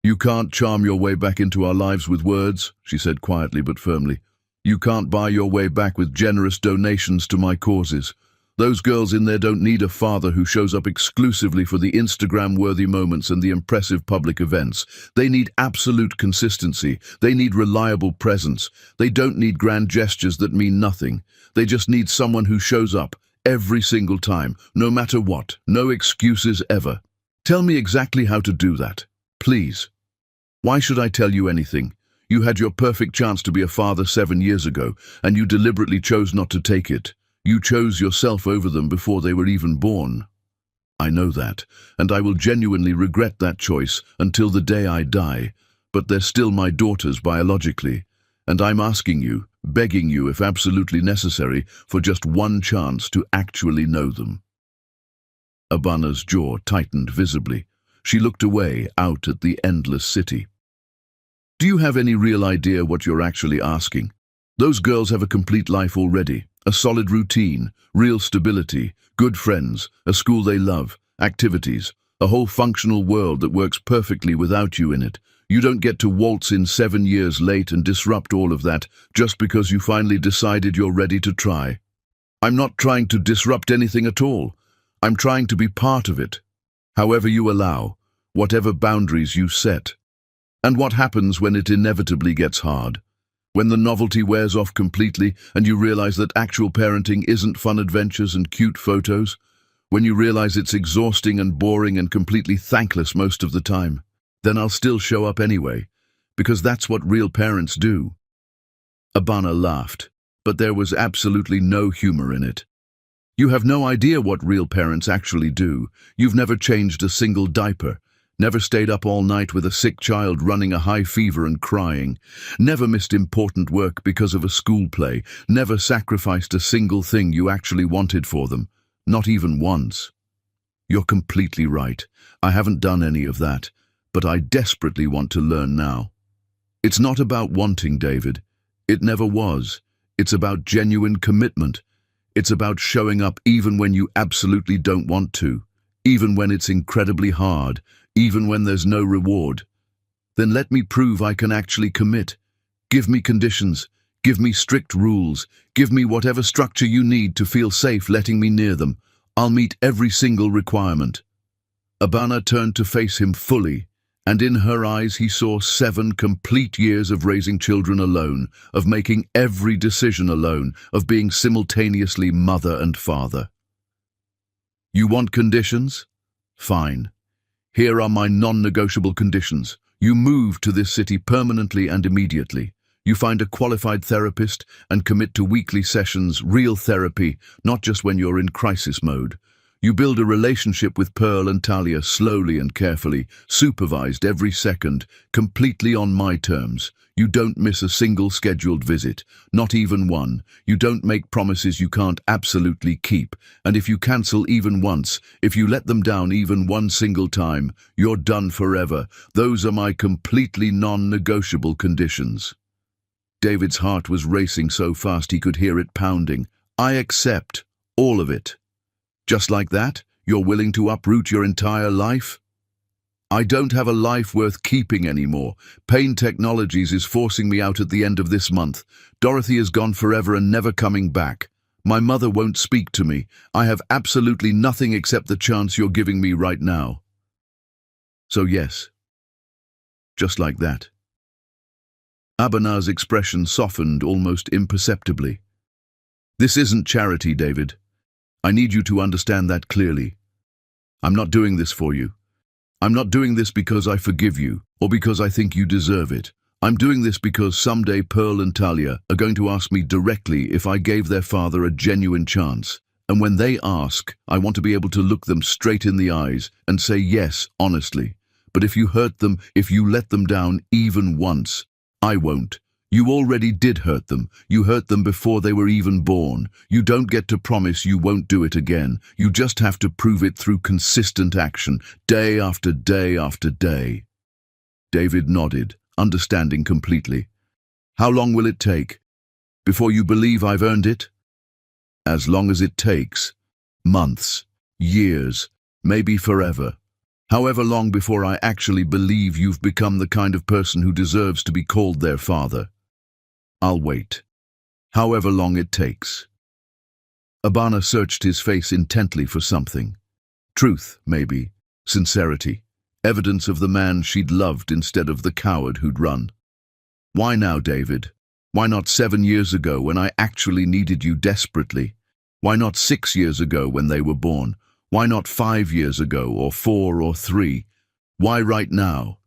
"You can't charm your way back into our lives with words," she said quietly but firmly. "You can't buy your way back with generous donations to my causes. Those girls in there don't need a father who shows up exclusively for the Instagram-worthy moments and the impressive public events. They need absolute consistency. They need reliable presence. They don't need grand gestures that mean nothing. They just need someone who shows up every single time, no matter what. No excuses ever. Tell me exactly how to do that, please." "Why should I tell you anything? You had your perfect chance to be a father 7 years ago, and you deliberately chose not to take it. You chose yourself over them before they were even born." "I know that, and I will genuinely regret that choice until the day I die, but they're still my daughters biologically, and I'm asking you, begging you if absolutely necessary, for just one chance to actually know them." Abana's jaw tightened visibly. She looked away, out at the endless city. "Do you have any real idea what you're actually asking? Those girls have a complete life already, a solid routine, real stability, good friends, a school they love, activities, a whole functional world that works perfectly without you in it. You don't get to waltz in 7 years late and disrupt all of that just because you finally decided you're ready to try." "I'm not trying to disrupt anything at all. I'm trying to be part of it, however you allow, whatever boundaries you set." "And what happens when it inevitably gets hard? When the novelty wears off completely and you realize that actual parenting isn't fun adventures and cute photos? When you realize it's exhausting and boring and completely thankless most of the time? Then I'll still show up anyway, because that's what real parents do." Abana laughed, but there was absolutely no humor in it. "You have no idea what real parents actually do. You've never changed a single diaper. Never stayed up all night with a sick child running a high fever and crying. Never missed important work because of a school play. Never sacrificed a single thing you actually wanted for them. Not even once." "You're completely right. I haven't done any of that, but I desperately want to learn now." "It's not about wanting, David. It never was. It's about genuine commitment. It's about showing up even when you absolutely don't want to, even when it's incredibly hard, even when there's no reward. Then let me prove I can actually commit. Give me conditions. Give me strict rules. Give me whatever structure you need to feel safe letting me near them. I'll meet every single requirement." Abana turned to face him fully, and in her eyes he saw 7 complete years of raising children alone, of making every decision alone, of being simultaneously mother and father. "You want conditions? Fine. Here are my non-negotiable conditions. You move to this city permanently and immediately. You find a qualified therapist and commit to weekly sessions, real therapy, not just when you're in crisis mode. You build a relationship with Pearl and Talia slowly and carefully, supervised every second, completely on my terms. You don't miss a single scheduled visit, not even one. You don't make promises you can't absolutely keep. And if you cancel even once, if you let them down even one single time, you're done forever. Those are my completely non-negotiable conditions." David's heart was racing so fast he could hear it pounding. "I accept all of it." "Just like that? You're willing to uproot your entire life?" "I don't have a life worth keeping anymore. Payne Technologies is forcing me out at the end of this month. Dorothy is gone forever and never coming back. My mother won't speak to me. I have absolutely nothing except the chance you're giving me right now." "So yes, just like that." Abana's expression softened almost imperceptibly. This isn't charity, David. I need you to understand that clearly. I'm not doing this for you. I'm not doing this because I forgive you, or because I think you deserve it. I'm doing this because someday Pearl and Talia are going to ask me directly if I gave their father a genuine chance. And when they ask, I want to be able to look them straight in the eyes and say yes, honestly. But if you hurt them, if you let them down even once, I won't. You already did hurt them. You hurt them before they were even born. You don't get to promise you won't do it again. You just have to prove it through consistent action, day after day after day. David nodded, understanding completely. How long will it take? Before you believe I've earned it? As long as it takes. Months, years, maybe forever. However long before I actually believe you've become the kind of person who deserves to be called their father. I'll wait. However long it takes. Abana searched his face intently for something. Truth, maybe. Sincerity. Evidence of the man she'd loved instead of the coward who'd run. Why now, David? Why not 7 years ago when I actually needed you desperately? Why not 6 years ago when they were born? Why not 5 years ago, or 4 or 3? Why right now?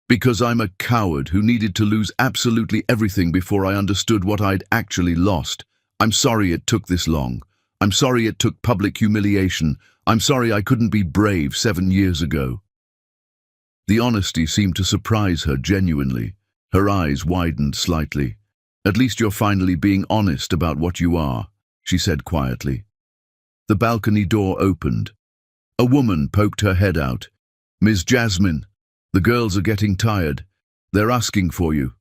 Because I'm a coward who needed to lose absolutely everything before I understood what I'd actually lost. I'm sorry it took this long. I'm sorry it took public humiliation. I'm sorry I couldn't be brave 7 years ago. The honesty seemed to surprise her genuinely. Her eyes widened slightly. At least you're finally being honest about what you are, she said quietly. The balcony door opened. A woman poked her head out. Ms. Jasmine, the girls are getting tired. They're asking for you.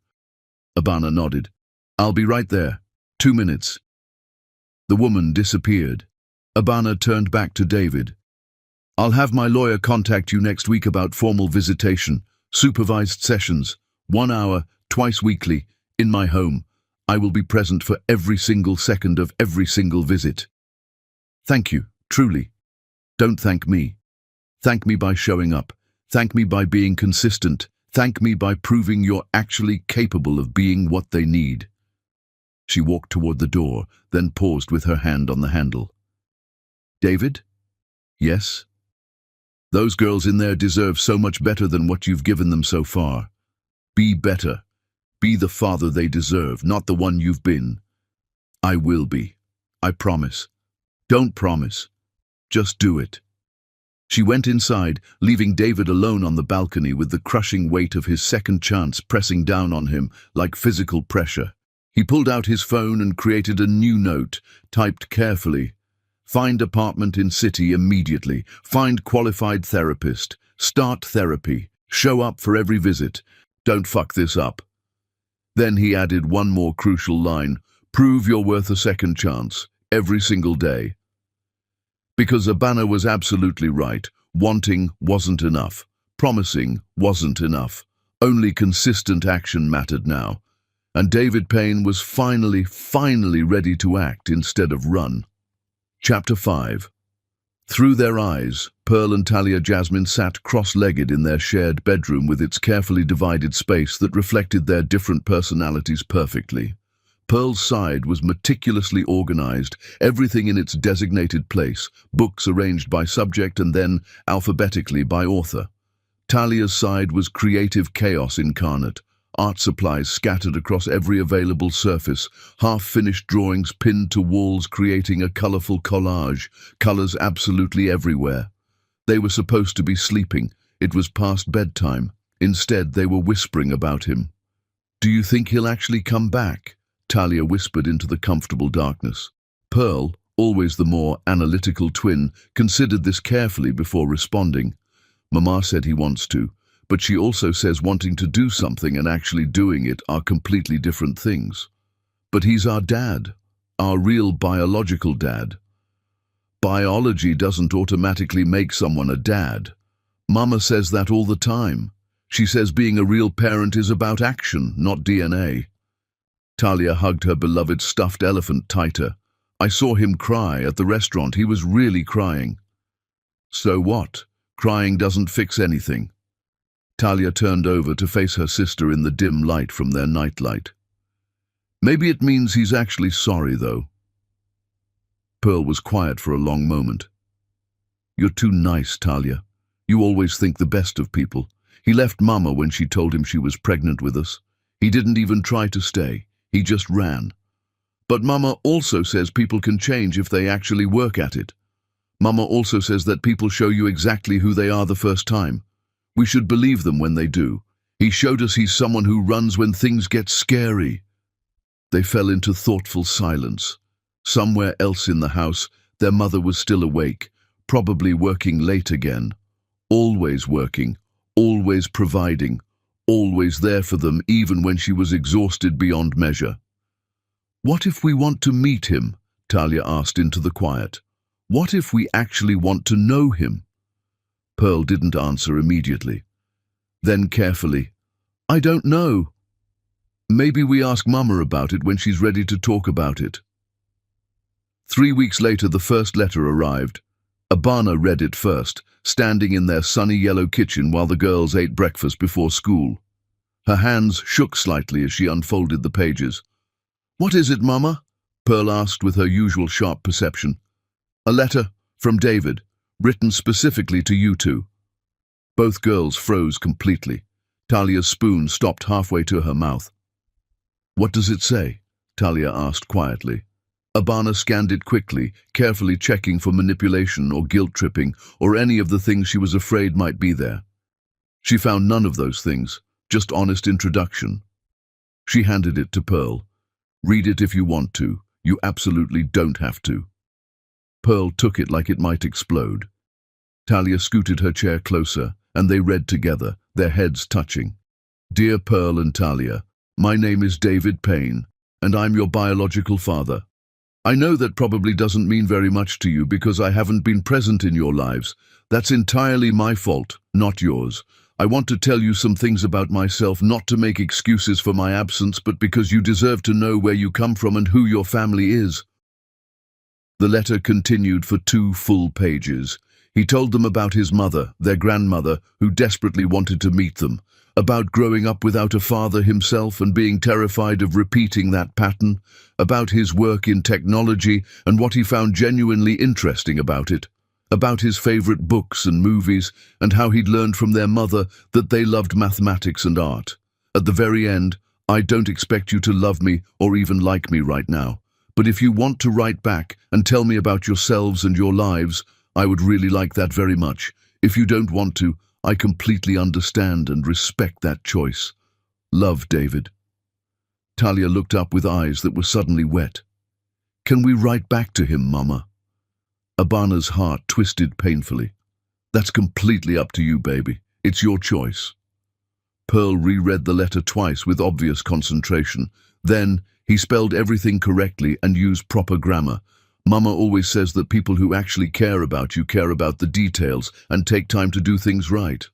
Abana nodded. I'll be right there. 2 minutes. The woman disappeared. Abana turned back to David. I'll have my lawyer contact you next week about formal visitation, supervised sessions, 1 hour, twice weekly, in my home. I will be present for every single second of every single visit. Thank you, truly. Don't thank me. Thank me by showing up. Thank me by being consistent. Thank me by proving you're actually capable of being what they need. She walked toward the door, then paused with her hand on the handle. David? Yes? Those girls in there deserve so much better than what you've given them so far. Be better. Be the father they deserve, not the one you've been. I will be. I promise. Don't promise. Just do it. She went inside, leaving David alone on the balcony with the crushing weight of his second chance pressing down on him like physical pressure. He pulled out his phone and created a new note, typed carefully. Find apartment in city immediately. Find qualified therapist. Start therapy. Show up for every visit. Don't fuck this up. Then he added one more crucial line. Prove you're worth a second chance, every single day. Because Abana was absolutely right. Wanting wasn't enough. Promising wasn't enough. Only consistent action mattered now. And David Payne was finally ready to act instead of run. Chapter 5. Through their eyes, Pearl and Talia Jasmine sat cross-legged in their shared bedroom with its carefully divided space that reflected their different personalities perfectly. Pearl's side was meticulously organized, everything in its designated place, books arranged by subject and then alphabetically by author. Talia's side was creative chaos incarnate, art supplies scattered across every available surface, half-finished drawings pinned to walls creating a colorful collage, colors absolutely everywhere. They were supposed to be sleeping. It was past bedtime. Instead, they were whispering about him. "Do you think he'll actually come back?" Talia whispered into the comfortable darkness. Pearl, always the more analytical twin, considered this carefully before responding. Mama said he wants to, but she also says wanting to do something and actually doing it are completely different things. But he's our dad, our real biological dad. Biology doesn't automatically make someone a dad. Mama says that all the time. She says being a real parent is about action, not DNA. Talia hugged her beloved stuffed elephant tighter. I saw him cry at the restaurant. He was really crying. So what? Crying doesn't fix anything. Talia turned over to face her sister in the dim light from their nightlight. Maybe it means he's actually sorry, though. Pearl was quiet for a long moment. You're too nice, Talia. You always think the best of people. He left Mama when she told him she was pregnant with us. He didn't even try to stay. He just ran. But Mama also says people can change if they actually work at it. Mama also says that people show you exactly who they are the first time. We should believe them when they do. He showed us he's someone who runs when things get scary. They fell into thoughtful silence. Somewhere else in the house, their mother was still awake, probably working late again. Always working, always providing, always there for them even when she was exhausted beyond measure. What if we want to meet him? Talia asked into the quiet. What if we actually want to know him? Pearl didn't answer immediately. Then carefully, I don't know. Maybe we ask Mama about it when she's ready to talk about it. 3 weeks later, the first letter arrived. Abana read it first, standing in their sunny yellow kitchen while the girls ate breakfast before school. Her hands shook slightly as she unfolded the pages. What is it, Mama? Pearl asked with her usual sharp perception. A letter from David, written specifically to you two. Both girls froze completely. Talia's spoon stopped halfway to her mouth. What does it say? Talia asked quietly. Abana scanned it quickly, carefully checking for manipulation or guilt-tripping or any of the things she was afraid might be there. She found none of those things, just honest introduction. She handed it to Pearl. Read it if you want to. You absolutely don't have to. Pearl took it like it might explode. Talia scooted her chair closer, and they read together, their heads touching. Dear Pearl and Talia, my name is David Payne, and I'm your biological father. I know that probably doesn't mean very much to you because I haven't been present in your lives. That's entirely my fault, not yours. I want to tell you some things about myself, not to make excuses for my absence, but because you deserve to know where you come from and who your family is. The letter continued for 2 full pages. He told them about his mother, their grandmother, who desperately wanted to meet them, about growing up without a father himself and being terrified of repeating that pattern, about his work in technology and what he found genuinely interesting about it, about his favorite books and movies and how he'd learned from their mother that they loved mathematics and art. At the very end, I don't expect you to love me or even like me right now, but if you want to write back and tell me about yourselves and your lives, I would really like that very much. If you don't want to, I completely understand and respect that choice. Love, David. Talia looked up with eyes that were suddenly wet. Can we write back to him, Mama? Abana's heart twisted painfully. That's completely up to you, baby. It's your choice. Pearl reread the letter twice with obvious concentration. Then, he spelled everything correctly and used proper grammar. Mama always says that people who actually care about you care about the details and take time to do things right.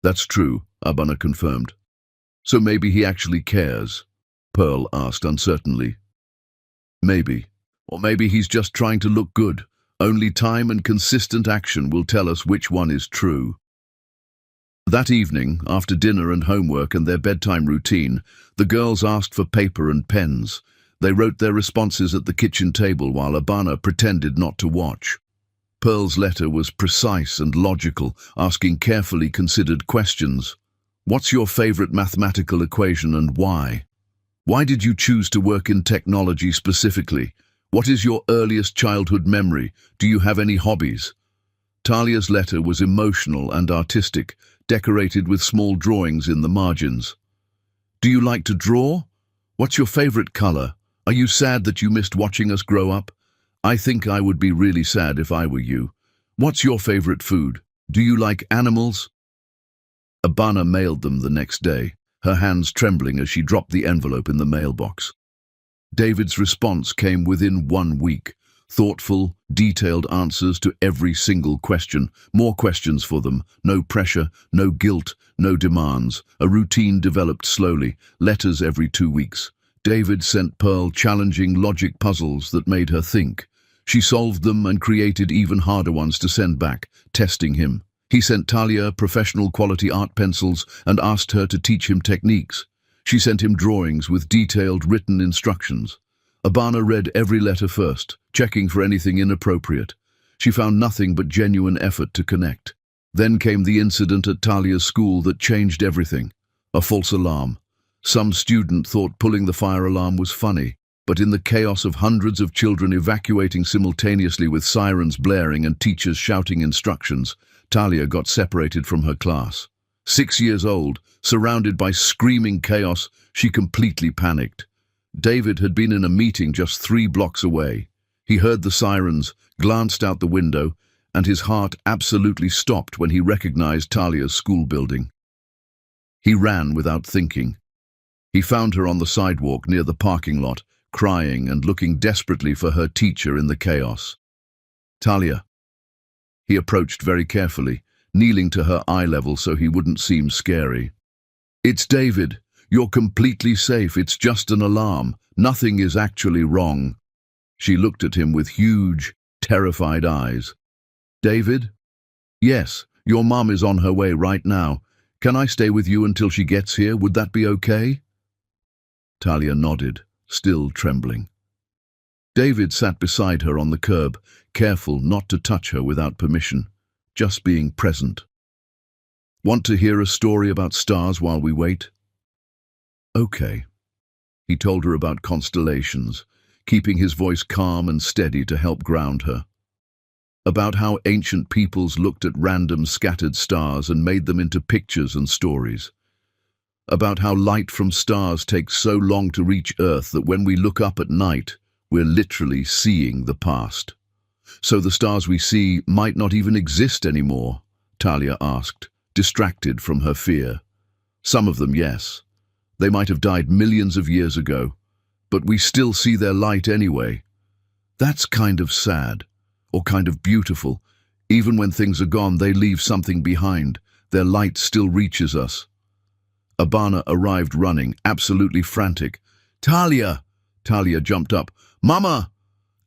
That's true, Abana confirmed. So maybe he actually cares? Pearl asked uncertainly. Maybe. Or maybe he's just trying to look good. Only time and consistent action will tell us which one is true. That evening, after dinner and homework and their bedtime routine, the girls asked for paper and pens. They wrote their responses at the kitchen table while Abana pretended not to watch. Pearl's letter was precise and logical, asking carefully considered questions. What's your favorite mathematical equation and why? Why did you choose to work in technology specifically? What is your earliest childhood memory? Do you have any hobbies? Talia's letter was emotional and artistic, decorated with small drawings in the margins. Do you like to draw? What's your favorite color? Are you sad that you missed watching us grow up? I think I would be really sad if I were you. What's your favorite food? Do you like animals? Abana mailed them the next day, her hands trembling as she dropped the envelope in the mailbox. David's response came within 1 week. Thoughtful, detailed answers to every single question. More questions for them. No pressure, no guilt, no demands. A routine developed slowly. Letters every 2 weeks. David sent Pearl challenging logic puzzles that made her think. She solved them and created even harder ones to send back, testing him. He sent Talia professional quality art pencils and asked her to teach him techniques. She sent him drawings with detailed written instructions. Abana read every letter first, checking for anything inappropriate. She found nothing but genuine effort to connect. Then came the incident at Talia's school that changed everything. A false alarm. Some student thought pulling the fire alarm was funny, but in the chaos of hundreds of children evacuating simultaneously with sirens blaring and teachers shouting instructions, Talia got separated from her class. 6 years old, surrounded by screaming chaos, she completely panicked. David had been in a meeting just 3 blocks away. He heard the sirens, glanced out the window, and his heart absolutely stopped when he recognized Talia's school building. He ran without thinking. He found her on the sidewalk near the parking lot, crying and looking desperately for her teacher in the chaos. "Talia." He approached very carefully, kneeling to her eye level so he wouldn't seem scary. "It's David. You're completely safe. It's just an alarm. Nothing is actually wrong." She looked at him with huge, terrified eyes. "David?" "Yes, your mom is on her way right now. Can I stay with you until she gets here? Would that be okay?" Talia nodded, still trembling. David sat beside her on the curb, careful not to touch her without permission, just being present. "Want to hear a story about stars while we wait?" "Okay." He told her about constellations, keeping his voice calm and steady to help ground her. About how ancient peoples looked at random scattered stars and made them into pictures and stories. About how light from stars takes so long to reach Earth that when we look up at night, we're literally seeing the past. "So the stars we see might not even exist anymore?" Talia asked, distracted from her fear. "Some of them, yes. They might have died millions of years ago, but we still see their light anyway. That's kind of sad, or kind of beautiful. Even when things are gone, they leave something behind. Their light still reaches us." Abana arrived running, absolutely frantic. "Talia!" Talia jumped up. "Mama!"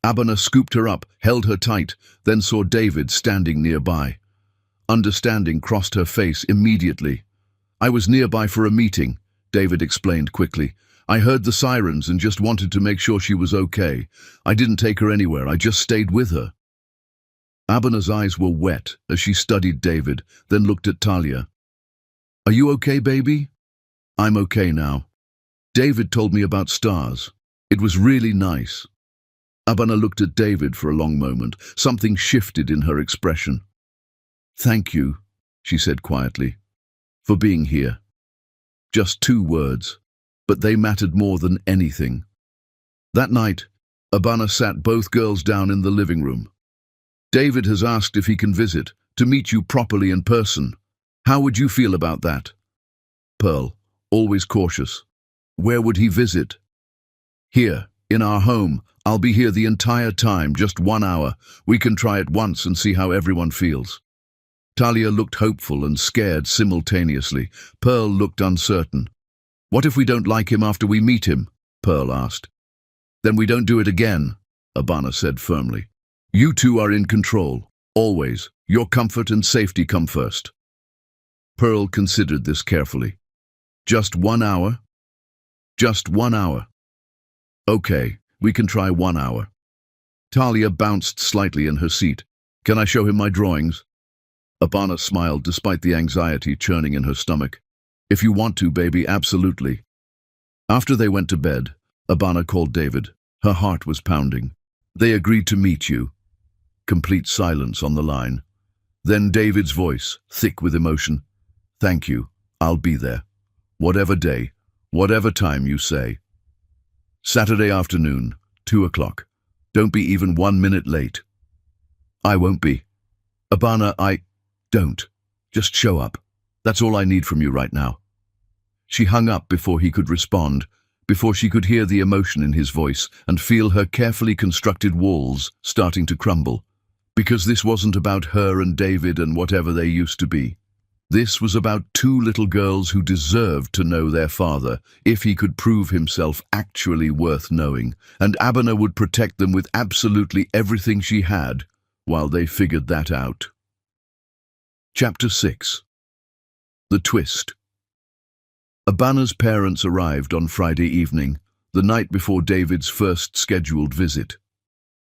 Abana scooped her up, held her tight, then saw David standing nearby. Understanding crossed her face immediately. "I was nearby for a meeting," David explained quickly. "I heard the sirens and just wanted to make sure she was okay. I didn't take her anywhere, I just stayed with her." Abana's eyes were wet as she studied David, then looked at Talia. "Are you okay, baby?" "I'm okay now. David told me about stars. It was really nice." Abana looked at David for a long moment. Something shifted in her expression. "Thank you," she said quietly, "for being here." Just 2 words, but they mattered more than anything. That night, Abana sat both girls down in the living room. "David has asked if he can visit, to meet you properly in person. How would you feel about that?" Pearl, always cautious. "Where would he visit?" "Here, in our home. I'll be here the entire time, just 1 hour. We can try it once and see how everyone feels." Talia looked hopeful and scared simultaneously. Pearl looked uncertain. "What if we don't like him after we meet him?" Pearl asked. "Then we don't do it again," Abana said firmly. "You two are in control, always. Your comfort and safety come first." Pearl considered this carefully. "Just 1 hour?" "Just 1 hour." "Okay, we can try 1 hour." Talia bounced slightly in her seat. "Can I show him my drawings?" Abana smiled despite the anxiety churning in her stomach. "If you want to, baby, absolutely." After they went to bed, Abana called David. Her heart was pounding. "They agreed to meet you." Complete silence on the line. Then David's voice, thick with emotion. "Thank you. I'll be there. Whatever day, whatever time you say. Saturday afternoon, 2 o'clock. Don't be even 1 minute late." "I won't be." "Abana, Don't. Just show up. That's all I need from you right now." She hung up before he could respond, before she could hear the emotion in his voice and feel her carefully constructed walls starting to crumble. Because this wasn't about her and David and whatever they used to be. This was about 2 little girls who deserved to know their father if he could prove himself actually worth knowing, and Abana would protect them with absolutely everything she had while they figured that out. Chapter 6. The Twist. Abana's parents arrived on Friday evening, the night before David's first scheduled visit.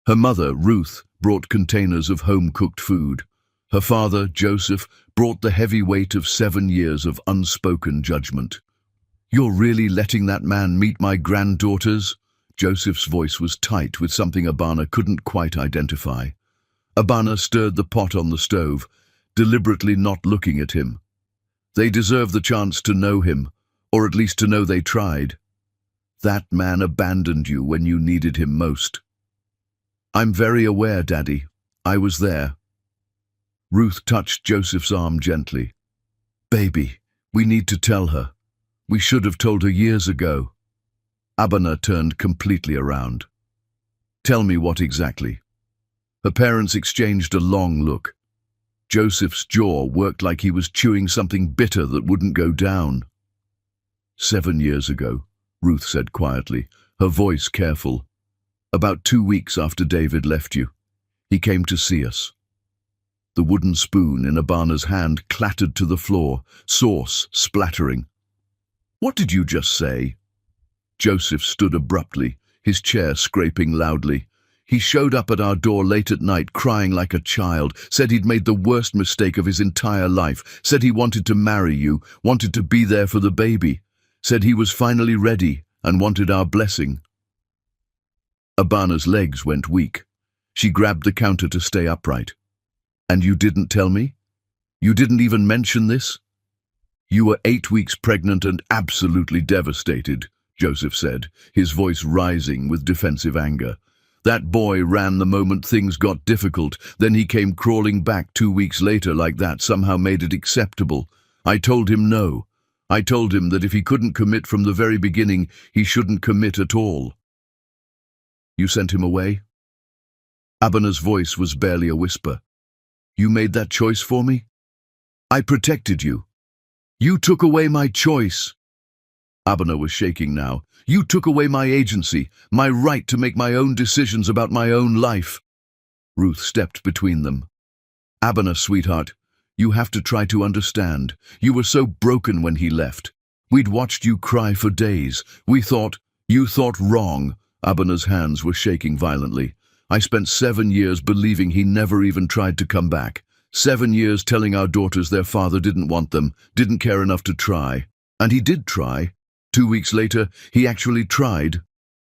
Her mother, Ruth, brought containers of home-cooked food. Her father, Joseph, brought the heavy weight of 7 years of unspoken judgment. "You're really letting that man meet my granddaughters?" Joseph's voice was tight with something Abana couldn't quite identify. Abana stirred the pot on the stove, deliberately not looking at him. They deserve the chance to know him, or at least to know they tried. That man abandoned you when you needed him most. "I'm very aware, Daddy. I was there." Ruth touched Joseph's arm gently. "Baby, we need to tell her. We should have told her years ago." Abana turned completely around. "Tell me what exactly." Her parents exchanged a long look. Joseph's jaw worked like he was chewing something bitter that wouldn't go down. 7 years ago, Ruth said quietly, her voice careful. "About 2 weeks after David left you, he came to see us." The wooden spoon in Abana's hand clattered to the floor, sauce splattering. "What did you just say?" Joseph stood abruptly, his chair scraping loudly. "He showed up at our door late at night crying like a child, said he'd made the worst mistake of his entire life, said he wanted to marry you, wanted to be there for the baby, said he was finally ready and wanted our blessing." Abana's legs went weak. She grabbed the counter to stay upright. "And you didn't tell me? You didn't even mention this?" "You were 8 weeks pregnant and absolutely devastated," Joseph said, his voice rising with defensive anger. "That boy ran the moment things got difficult, then he came crawling back 2 weeks later like that somehow made it acceptable. I told him no. I told him that if he couldn't commit from the very beginning, he shouldn't commit at all." "You sent him away?" Abana's voice was barely a whisper. "You made that choice for me? I protected you. You took away my choice." Abana was shaking now. "You took away my agency, my right to make my own decisions about my own life." Ruth stepped between them. "Abana, sweetheart, you have to try to understand. You were so broken when he left. We'd watched you cry for days. You thought wrong." Abana's hands were shaking violently. "I spent 7 years believing he never even tried to come back. 7 years telling our daughters their father didn't want them, didn't care enough to try. And he did try. 2 weeks later, he actually tried."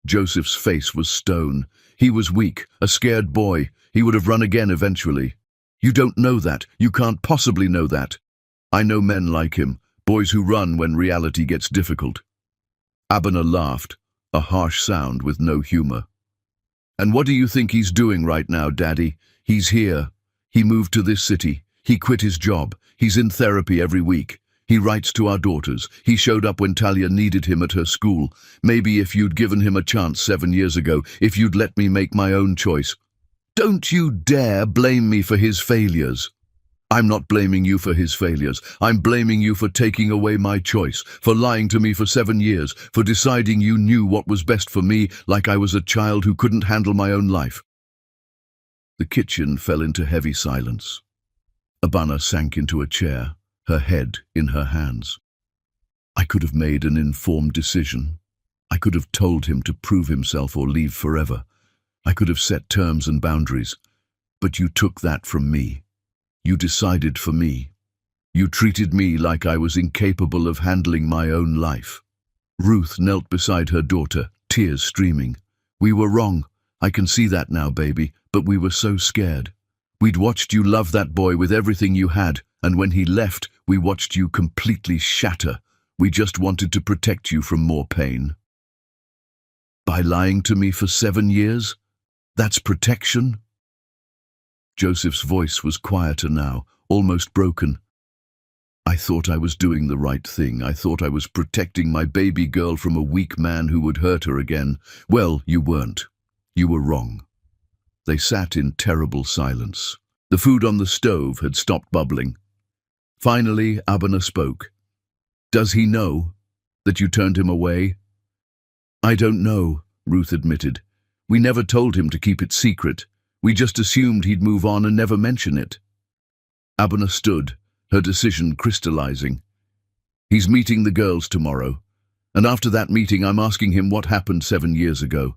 Joseph's face was stone. He was weak, a scared boy. He would have run again eventually. "You don't know that. You can't possibly know that. I know men like him, boys who run when reality gets difficult." Abana laughed, a harsh sound with no humor. "And what do you think he's doing right now, Daddy? He's here. He moved to this city. He quit his job. He's in therapy every week. He writes to our daughters. He showed up when Talia needed him at her school. Maybe if you'd given him a chance 7 years ago, if you'd let me make my own choice." "Don't you dare blame me for his failures." "I'm not blaming you for his failures. I'm blaming you for taking away my choice, for lying to me for 7 years, for deciding you knew what was best for me like I was a child who couldn't handle my own life." The kitchen fell into heavy silence. Abana sank into a chair, her head in her hands. "I could have made an informed decision. I could have told him to prove himself or leave forever. I could have set terms and boundaries. But you took that from me. You decided for me. You treated me like I was incapable of handling my own life." Ruth knelt beside her daughter, tears streaming. "We were wrong. I can see that now, baby, but we were so scared. We'd watched you love that boy with everything you had, and when he left, we watched you completely shatter. We just wanted to protect you from more pain." "By lying to me for 7 years? That's protection?" Joseph's voice was quieter now, almost broken. "I thought I was doing the right thing. I thought I was protecting my baby girl from a weak man who would hurt her again. Well, you weren't. You were wrong." They sat in terrible silence. The food on the stove had stopped bubbling. Finally, Abana spoke. "Does he know that you turned him away?" "I don't know," Ruth admitted. "We never told him to keep it secret. We just assumed he'd move on and never mention it." Abana stood, her decision crystallizing. He's meeting the girls tomorrow, and after that meeting I'm asking him what happened 7 years ago.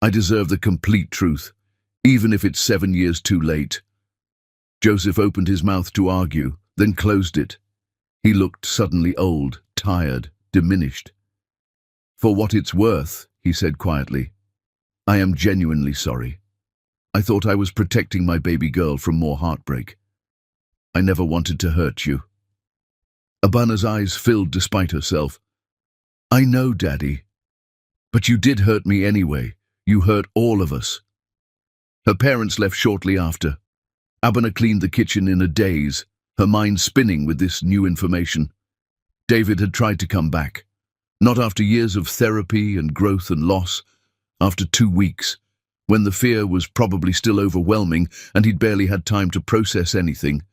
I deserve the complete truth, even if it's 7 years too late. Joseph opened his mouth to argue, then closed it. He looked suddenly old, tired, diminished. For what it's worth, he said quietly, I am genuinely sorry. I thought I was protecting my baby girl from more heartbreak. I never wanted to hurt you. Abana's eyes filled despite herself. I know, Daddy. But you did hurt me anyway. You hurt all of us. Her parents left shortly after. Abana cleaned the kitchen in a daze, her mind spinning with this new information. David had tried to come back. Not after years of therapy and growth and loss. After 2 weeks, when the fear was probably still overwhelming and he'd barely had time to process anything.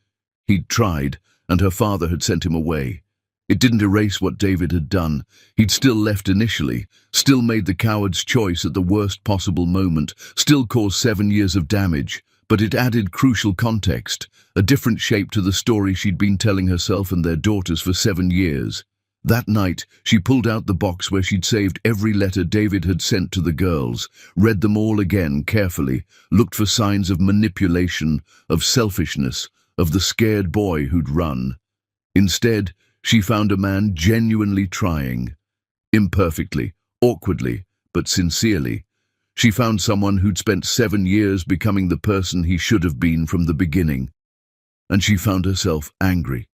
He'd tried, and her father had sent him away. It didn't erase what David had done. He'd still left initially, still made the coward's choice at the worst possible moment, still caused 7 years of damage, but it added crucial context, a different shape to the story she'd been telling herself and their daughters for 7 years. That night, she pulled out the box where she'd saved every letter David had sent to the girls, read them all again carefully, looked for signs of manipulation, of selfishness, of the scared boy who'd run. Instead, she found a man genuinely trying. Imperfectly, awkwardly, but sincerely. She found someone who'd spent 7 years becoming the person he should have been from the beginning. And she found herself angry.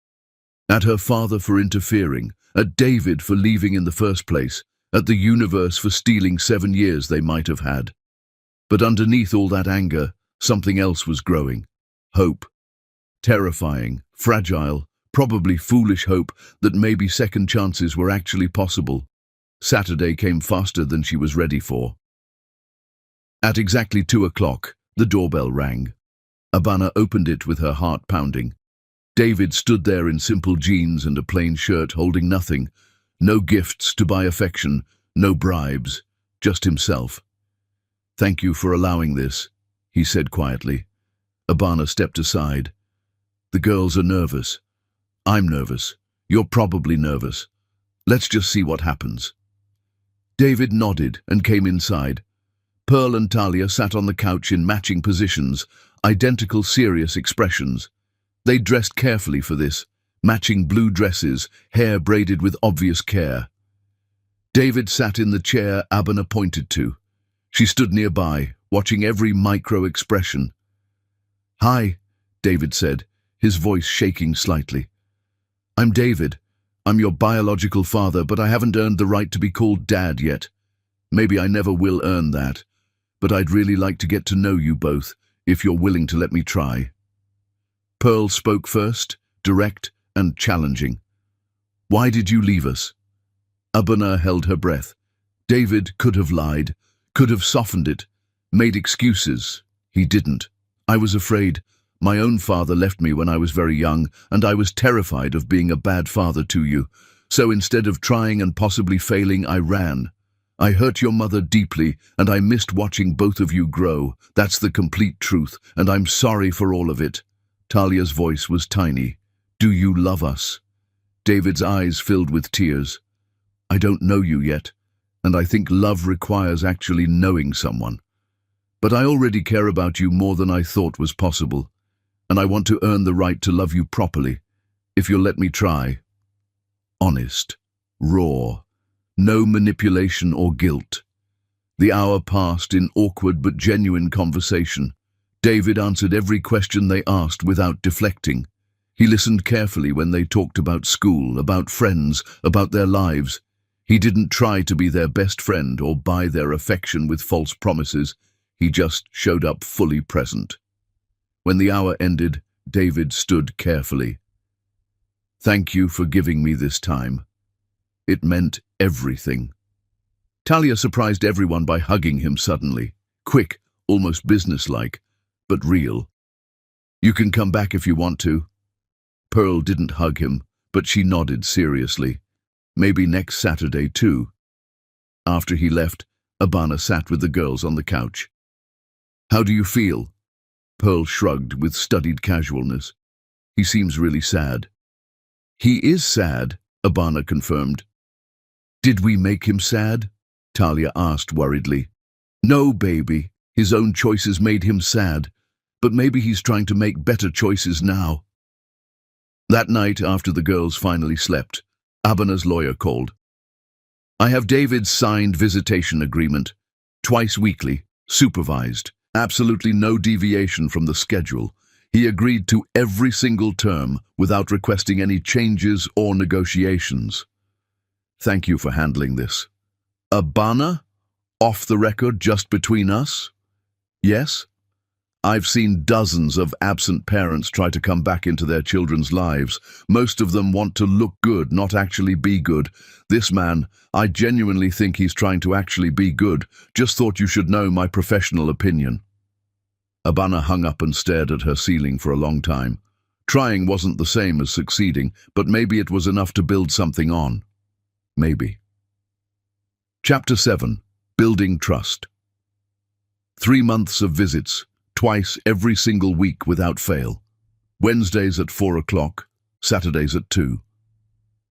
At her father for interfering, at David for leaving in the first place, at the universe for stealing 7 years they might have had. But underneath all that anger, something else was growing. Hope. Terrifying, fragile, probably foolish hope that maybe second chances were actually possible. Saturday came faster than she was ready for. At exactly 2 o'clock, the doorbell rang. Abana opened it with her heart pounding. David stood there in simple jeans and a plain shirt, holding nothing. No gifts to buy affection, no bribes, just himself. Thank you for allowing this, he said quietly. Abana stepped aside. The girls are nervous. I'm nervous. You're probably nervous. Let's just see what happens. David nodded and came inside. Pearl and Talia sat on the couch in matching positions, identical serious expressions. They dressed carefully for this, matching blue dresses, hair braided with obvious care. David sat in the chair Abana pointed to. She stood nearby, watching every micro-expression. Hi, David said, his voice shaking slightly. I'm David. I'm your biological father, but I haven't earned the right to be called Dad yet. Maybe I never will earn that, but I'd really like to get to know you both, if you're willing to let me try. Pearl spoke first, direct and challenging. Why did you leave us? Abana held her breath. David could have lied, could have softened it, made excuses. He didn't. I was afraid. My own father left me when I was very young, and I was terrified of being a bad father to you. So instead of trying and possibly failing, I ran. I hurt your mother deeply, and I missed watching both of you grow. That's the complete truth, and I'm sorry for all of it. Talia's voice was tiny. Do you love us? David's eyes filled with tears. I don't know you yet, and I think love requires actually knowing someone. But I already care about you more than I thought was possible, and I want to earn the right to love you properly, if you'll let me try. Honest, raw, no manipulation or guilt. The hour passed in awkward but genuine conversation. David answered every question they asked without deflecting. He listened carefully when they talked about school, about friends, about their lives. He didn't try to be their best friend or buy their affection with false promises. He just showed up fully present. When the hour ended, David stood carefully. Thank you for giving me this time. It meant everything. Talia surprised everyone by hugging him suddenly. Quick, almost businesslike, but real. You can come back if you want to. Pearl didn't hug him, but she nodded seriously. Maybe next Saturday too. After he left, Abana sat with the girls on the couch. How do you feel? Pearl shrugged with studied casualness. He seems really sad. He is sad, Abana confirmed. Did we make him sad? Talia asked worriedly. No, baby. His own choices made him sad, but maybe he's trying to make better choices now. That night, after the girls finally slept, Abana's lawyer called. I have David's signed visitation agreement, twice weekly, supervised, absolutely no deviation from the schedule. He agreed to every single term without requesting any changes or negotiations. Thank you for handling this. Abana? Off the record, just between us? Yes? I've seen dozens of absent parents try to come back into their children's lives. Most of them want to look good, not actually be good. This man, I genuinely think he's trying to actually be good. Just thought you should know my professional opinion. Abana hung up and stared at her ceiling for a long time. Trying wasn't the same as succeeding, but maybe it was enough to build something on. Maybe. Chapter 7. Building Trust. 3 months of visits, twice every single week without fail. Wednesdays at 4 o'clock, Saturdays at 2.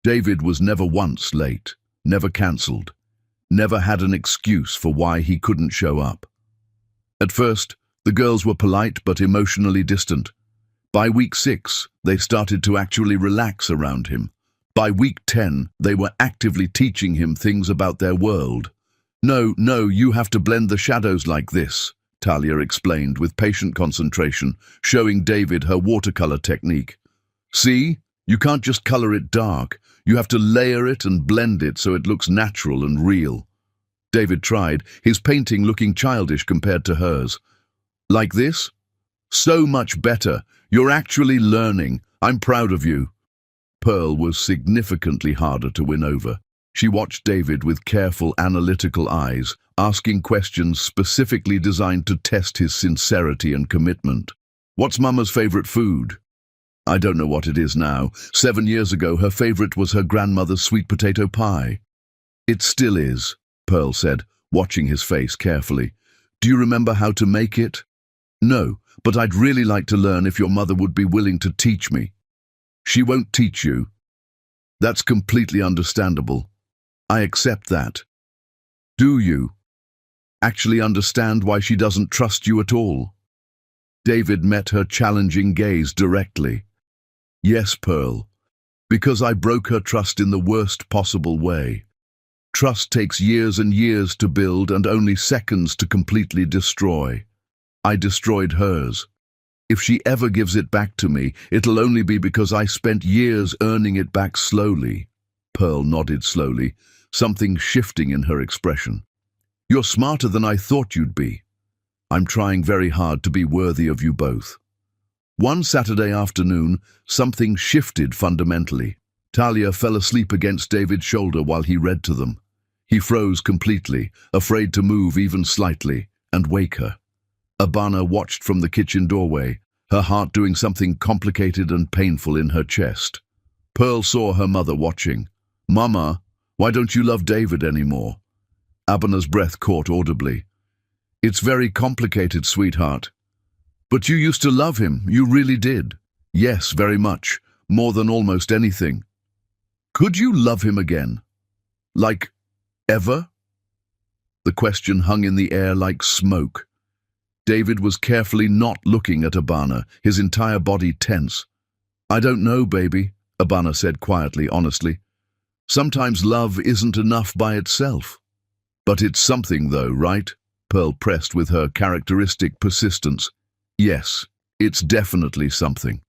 David was never once late, never cancelled, never had an excuse for why he couldn't show up. At first, the girls were polite but emotionally distant. By week 6, they started to actually relax around him. By week 10, they were actively teaching him things about their world. No, you have to blend the shadows like this, Talia explained with patient concentration, showing David her watercolor technique. See, you can't just color it dark. You have to layer it and blend it so it looks natural and real. David tried, his painting looking childish compared to hers. Like this? So much better. You're actually learning. I'm proud of you. Pearl was significantly harder to win over. She watched David with careful, analytical eyes, asking questions specifically designed to test his sincerity and commitment. What's Mama's favorite food? I don't know what it is now. 7 years ago, her favorite was her grandmother's sweet potato pie. It still is, Pearl said, watching his face carefully. Do you remember how to make it? No, but I'd really like to learn if your mother would be willing to teach me. She won't teach you. That's completely understandable. I accept that. Do you actually understand why she doesn't trust you at all? David met her challenging gaze directly. Yes, Pearl, because I broke her trust in the worst possible way. Trust takes years and years to build and only seconds to completely destroy. I destroyed hers. If she ever gives it back to me, it'll only be because I spent years earning it back slowly. Pearl nodded slowly, something shifting in her expression. You're smarter than I thought you'd be. I'm trying very hard to be worthy of you both. One Saturday afternoon, something shifted fundamentally. Talia fell asleep against David's shoulder while he read to them. He froze completely, afraid to move even slightly, and wake her. Abana watched from the kitchen doorway, her heart doing something complicated and painful in her chest. Pearl saw her mother watching. Mama, why don't you love David anymore? Abana's breath caught audibly. It's very complicated, sweetheart. But you used to love him, you really did. Yes, very much, more than almost anything. Could you love him again? Like, ever? The question hung in the air like smoke. David was carefully not looking at Abana, his entire body tense. I don't know, baby, Abana said quietly, honestly. Sometimes love isn't enough by itself. But it's something though, right? Pearl pressed with her characteristic persistence. Yes, it's definitely something.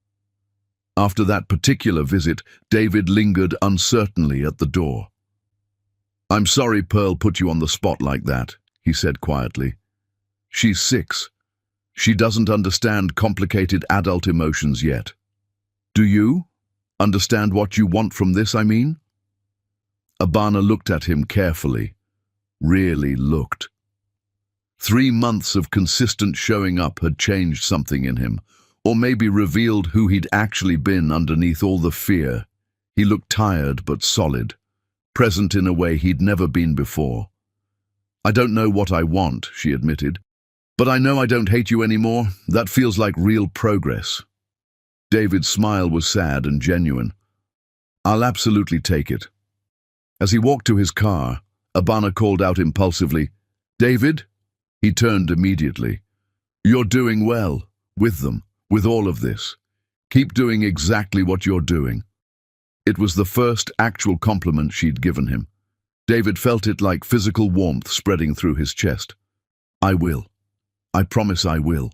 After that particular visit, David lingered uncertainly at the door. I'm sorry Pearl put you on the spot like that, he said quietly. She's 6. She doesn't understand complicated adult emotions yet. Do you? Understand what you want from this, I mean? Abana looked at him carefully. Really looked. 3 months of consistent showing up had changed something in him, or maybe revealed who he'd actually been underneath all the fear. He looked tired but solid, present in a way he'd never been before. I don't know what I want, she admitted. But I know I don't hate you anymore. That feels like real progress. David's smile was sad and genuine. I'll absolutely take it. As he walked to his car, Abana called out impulsively, David? He turned immediately. You're doing well, with them, with all of this. Keep doing exactly what you're doing. It was the first actual compliment she'd given him. David felt it like physical warmth spreading through his chest. I will. I promise I will.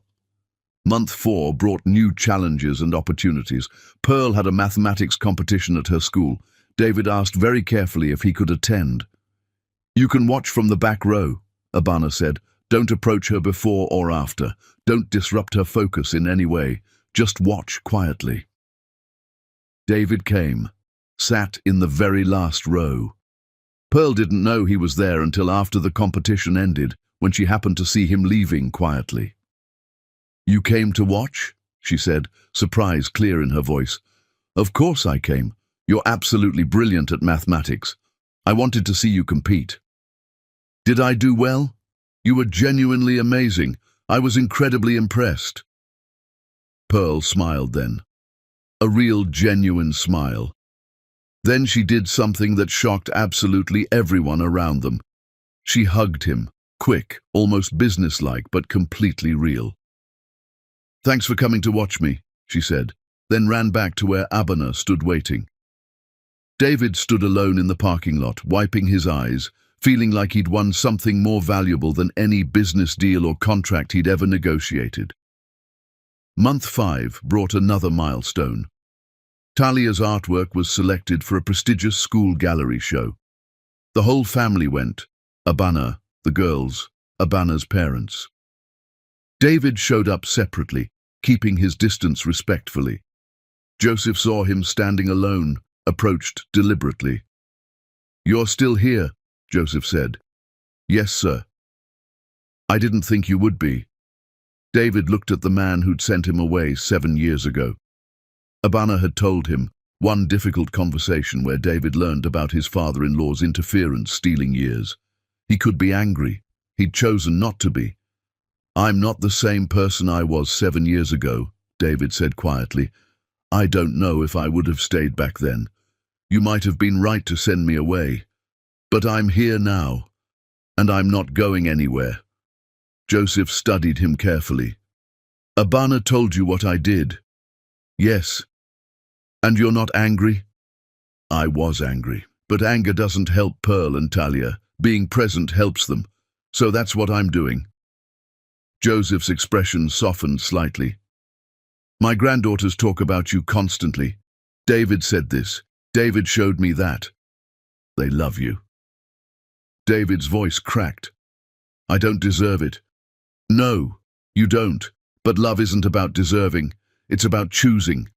Month 4 brought new challenges and opportunities. Pearl had a mathematics competition at her school. David asked very carefully if he could attend. You can watch from the back row, Abana said. Don't approach her before or after. Don't disrupt her focus in any way. Just watch quietly. David came, sat in the very last row. Pearl didn't know he was there until after the competition ended, when she happened to see him leaving quietly. You came to watch? She said, surprise clear in her voice. Of course I came. You're absolutely brilliant at mathematics. I wanted to see you compete. Did I do well? You were genuinely amazing. I was incredibly impressed. Pearl smiled then. A real genuine smile. Then she did something that shocked absolutely everyone around them. She hugged him, quick, almost businesslike, but completely real. Thanks for coming to watch me, she said, then ran back to where Abana stood waiting. David stood alone in the parking lot, wiping his eyes, feeling like he'd won something more valuable than any business deal or contract he'd ever negotiated. Month 5 brought another milestone. Talia's artwork was selected for a prestigious school gallery show. The whole family went, Abana, the girls, Abana's parents. David showed up separately, keeping his distance respectfully. Joseph saw him standing alone, approached deliberately. You're still here, Joseph said. Yes, sir. I didn't think you would be. David looked at the man who'd sent him away 7 years ago. Abana had told him one difficult conversation where David learned about his father-in-law's interference stealing years. He could be angry. He'd chosen not to be. I'm not the same person I was 7 years ago, David said quietly. I don't know if I would have stayed back then. You might have been right to send me away. But I'm here now, and I'm not going anywhere. Joseph studied him carefully. Abana told you what I did. Yes. And you're not angry? I was angry, but anger doesn't help Pearl and Talia. Being present helps them. So that's what I'm doing. Joseph's expression softened slightly. My granddaughters talk about you constantly. David said this. David showed me that. They love you. David's voice cracked. I don't deserve it. No, you don't. But love isn't about deserving. It's about choosing.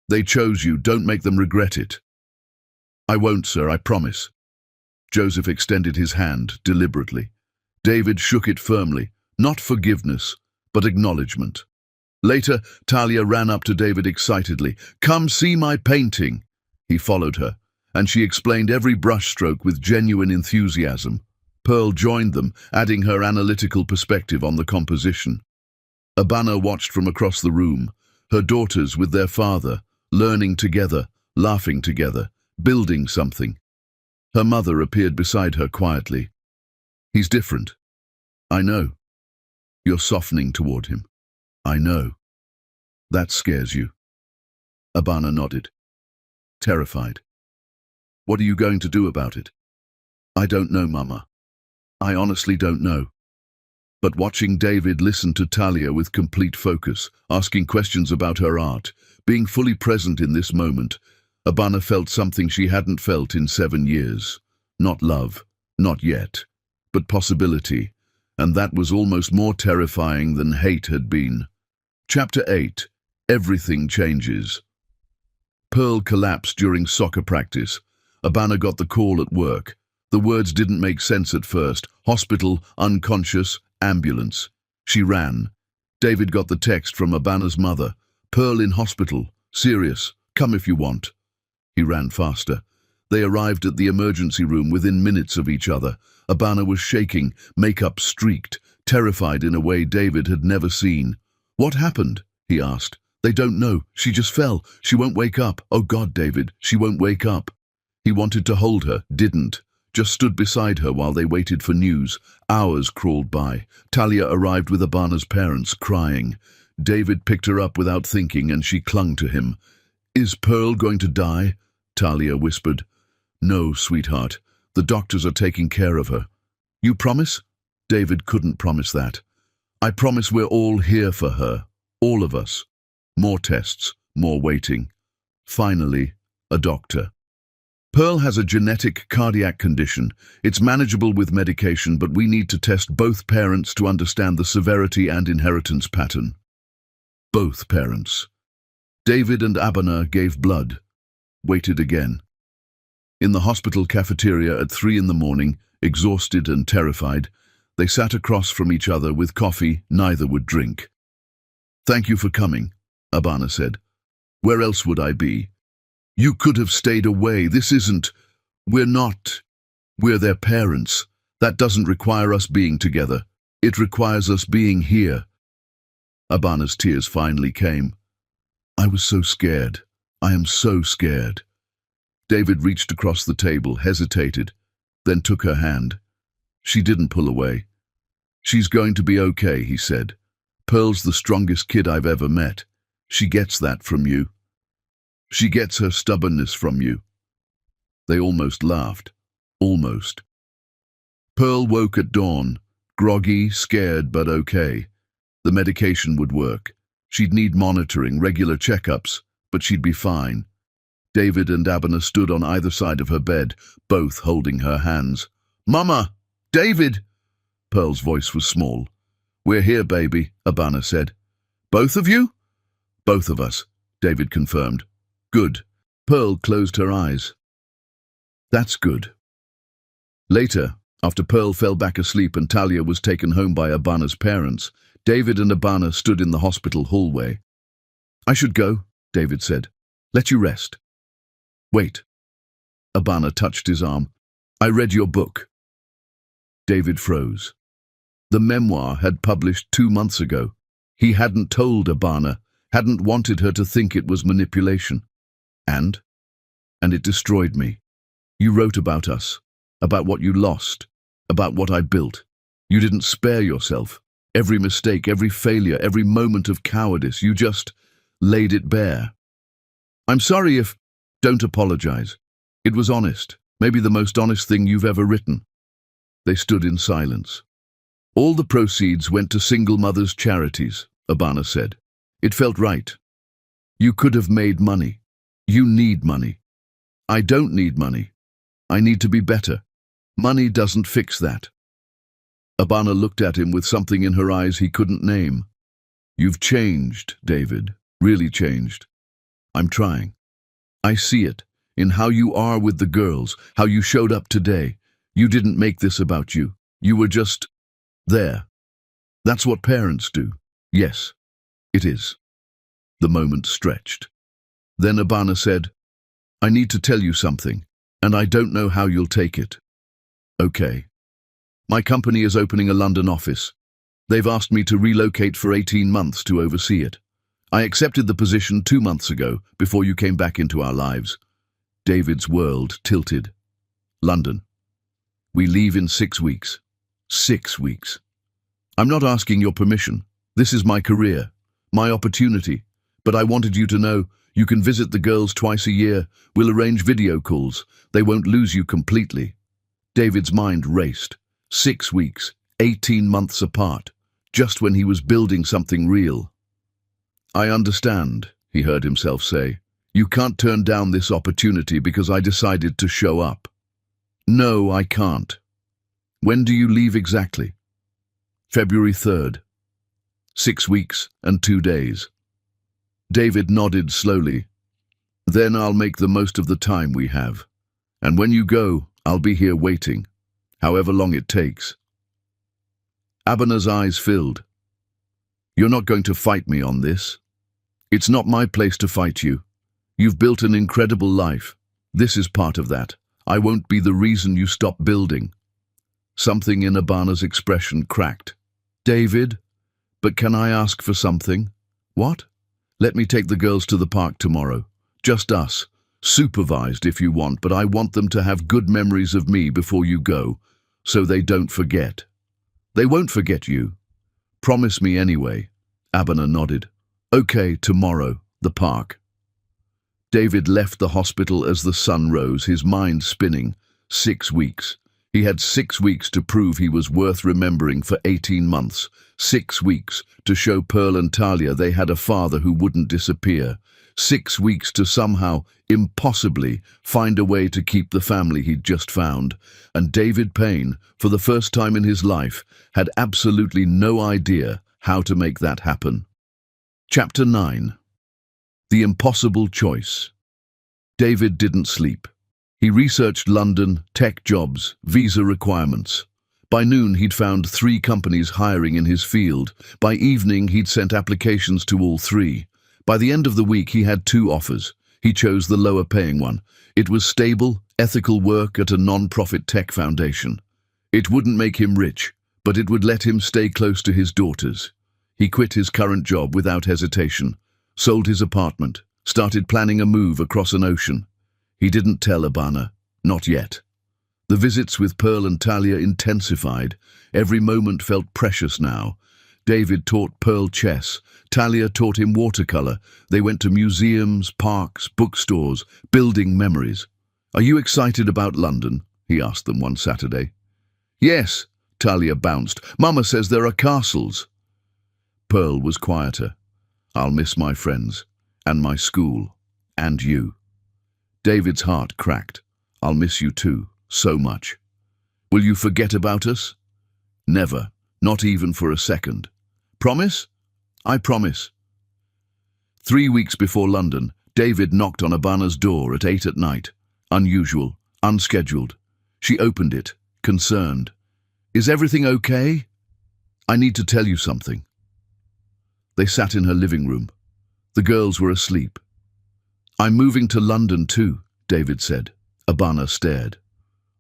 They chose you. Don't make them regret it. I won't, sir, I promise. Joseph extended his hand deliberately. David shook it firmly. Not forgiveness, but acknowledgement. Later, Talia ran up to David excitedly. Come see my painting. He followed her, and she explained every brushstroke with genuine enthusiasm. Pearl joined them, adding her analytical perspective on the composition. Abana watched from across the room, her daughters with their father, learning together, laughing together, building something. Her mother appeared beside her quietly. He's different. I know. You're softening toward him. I know. That scares you. Abana nodded, terrified. What are you going to do about it? I don't know, Mama. I honestly don't know. But watching David listen to Talia with complete focus, asking questions about her art, being fully present in this moment, Abana felt something she hadn't felt in 7 years. Not love, not yet, but possibility, and that was almost more terrifying than hate had been. Chapter 8. Everything changes. Pearl collapsed during soccer practice. Abana got the call at work. The words didn't make sense at first. Hospital, unconscious, ambulance. She ran. David got the text from Abana's mother. Pearl in hospital. Serious. Come if you want. He ran faster. They arrived at the emergency room within minutes of each other. Abana was shaking, makeup streaked, terrified in a way David had never seen. What happened? He asked. They don't know. She just fell. She won't wake up. Oh God, David, she won't wake up. He wanted to hold her, didn't. Just stood beside her while they waited for news. Hours crawled by. Talia arrived with Abana's parents, crying. David picked her up without thinking, and she clung to him. Is Pearl going to die? Talia whispered. No, sweetheart. The doctors are taking care of her. You promise? David couldn't promise that. I promise we're all here for her. All of us. More tests, more waiting. Finally, a doctor. Pearl has a genetic cardiac condition. It's manageable with medication, but we need to test both parents to understand the severity and inheritance pattern. Both parents. David and Abana gave blood. Waited again. In the hospital cafeteria at 3 in the morning, exhausted and terrified, they sat across from each other with coffee neither would drink. Thank you for coming, Abana said. Where else would I be? You could have stayed away. This isn't... We're their parents. That doesn't require us being together. It requires us being here. Abana's tears finally came. I was so scared. I am so scared. David reached across the table, hesitated, then took her hand. She didn't pull away. She's going to be okay, he said. Pearl's the strongest kid I've ever met. She gets that from you. She gets her stubbornness from you. They almost laughed. Almost. Pearl woke at dawn, groggy, scared, but okay. The medication would work. She'd need monitoring, regular checkups, but she'd be fine. David and Abana stood on either side of her bed, both holding her hands. Mama! David! Pearl's voice was small. We're here, baby, Abana said. Both of you? Both of us, David confirmed. Good. Pearl closed her eyes. That's good. Later, after Pearl fell back asleep and Talia was taken home by Abana's parents, David and Abana stood in the hospital hallway. I should go, David said. Let you rest. Wait. Abana touched his arm. I read your book. David froze. The memoir had published 2 months ago. He hadn't told Abana, hadn't wanted her to think it was manipulation. And it destroyed me. You wrote about us, about what you lost, about what I built. You didn't spare yourself. Every mistake, every failure, every moment of cowardice, you just laid it bare. I'm sorry if... Don't apologize. It was honest, maybe the most honest thing you've ever written. They stood in silence. All the proceeds went to single mothers' charities, Abana said. It felt right. You could have made money. You need money. I don't need money. I need to be better. Money doesn't fix that. Abana looked at him with something in her eyes he couldn't name. You've changed, David. Really changed. I'm trying. I see it, in how you are with the girls, how you showed up today. You didn't make this about you. You were just there. That's what parents do. Yes, it is. The moment stretched. Then Abana said, I need to tell you something, and I don't know how you'll take it. Okay. My company is opening a London office. They've asked me to relocate for 18 months to oversee it. I accepted the position 2 months ago, before you came back into our lives. David's world tilted. London. We leave in 6 weeks. 6 weeks. I'm not asking your permission. This is my career, my opportunity. But I wanted you to know you can visit the girls twice a year. We'll arrange video calls. They won't lose you completely. David's mind raced. 6 weeks, 18 months apart, just when he was building something real. I understand, he heard himself say. You can't turn down this opportunity because I decided to show up. No, I can't. When do you leave exactly? February 3rd. 6 weeks and 2 days. David nodded slowly. Then I'll make the most of the time we have. And when you go, I'll be here waiting, however long it takes. Abana's eyes filled. You're not going to fight me on this. It's not my place to fight you. You've built an incredible life. This is part of that. I won't be the reason you stop building. Something in Abana's expression cracked. David, but can I ask for something? What? Let me take the girls to the park tomorrow. Just us. Supervised if you want, but I want them to have good memories of me before you go, so they don't forget. They won't forget you. Promise me anyway. Abner nodded. Okay, tomorrow, the park. David left the hospital as the sun rose, his mind spinning. 6 weeks. He had 6 weeks to prove he was worth remembering for 18 months. 6 weeks to show Pearl and Talia they had a father who wouldn't disappear. 6 weeks to somehow, impossibly, find a way to keep the family he'd just found. And David Payne, for the first time in his life, had absolutely no idea how to make that happen. Chapter 9. The Impossible Choice. David didn't sleep. He researched London, tech jobs, visa requirements. By noon, he'd found 3 companies hiring in his field. By evening, he'd sent applications to all 3. By the end of the week, he had 2 offers. He chose the lower-paying one. It was stable, ethical work at a non-profit tech foundation. It wouldn't make him rich, but it would let him stay close to his daughters. He quit his current job without hesitation, sold his apartment, started planning a move across an ocean. He didn't tell Abner, not yet. The visits with Pearl and Talia intensified. Every moment felt precious now. David taught Pearl chess. Talia taught him watercolor. They went to museums, parks, bookstores, building memories. "Are you excited about London?" he asked them one Saturday. "Yes," Talia bounced. "Mama says there are castles." Pearl was quieter. "I'll miss my friends, and my school, and you." David's heart cracked. "I'll miss you too, so much." "Will you forget about us?" "Never, not even for a second." "Promise?" "I promise." 3 weeks before London, David knocked on Abana's door at 8 at night. Unusual, unscheduled. She opened it, concerned. "Is everything okay?" "I need to tell you something." They sat in her living room. The girls were asleep. "I'm moving to London too," David said. Abana stared.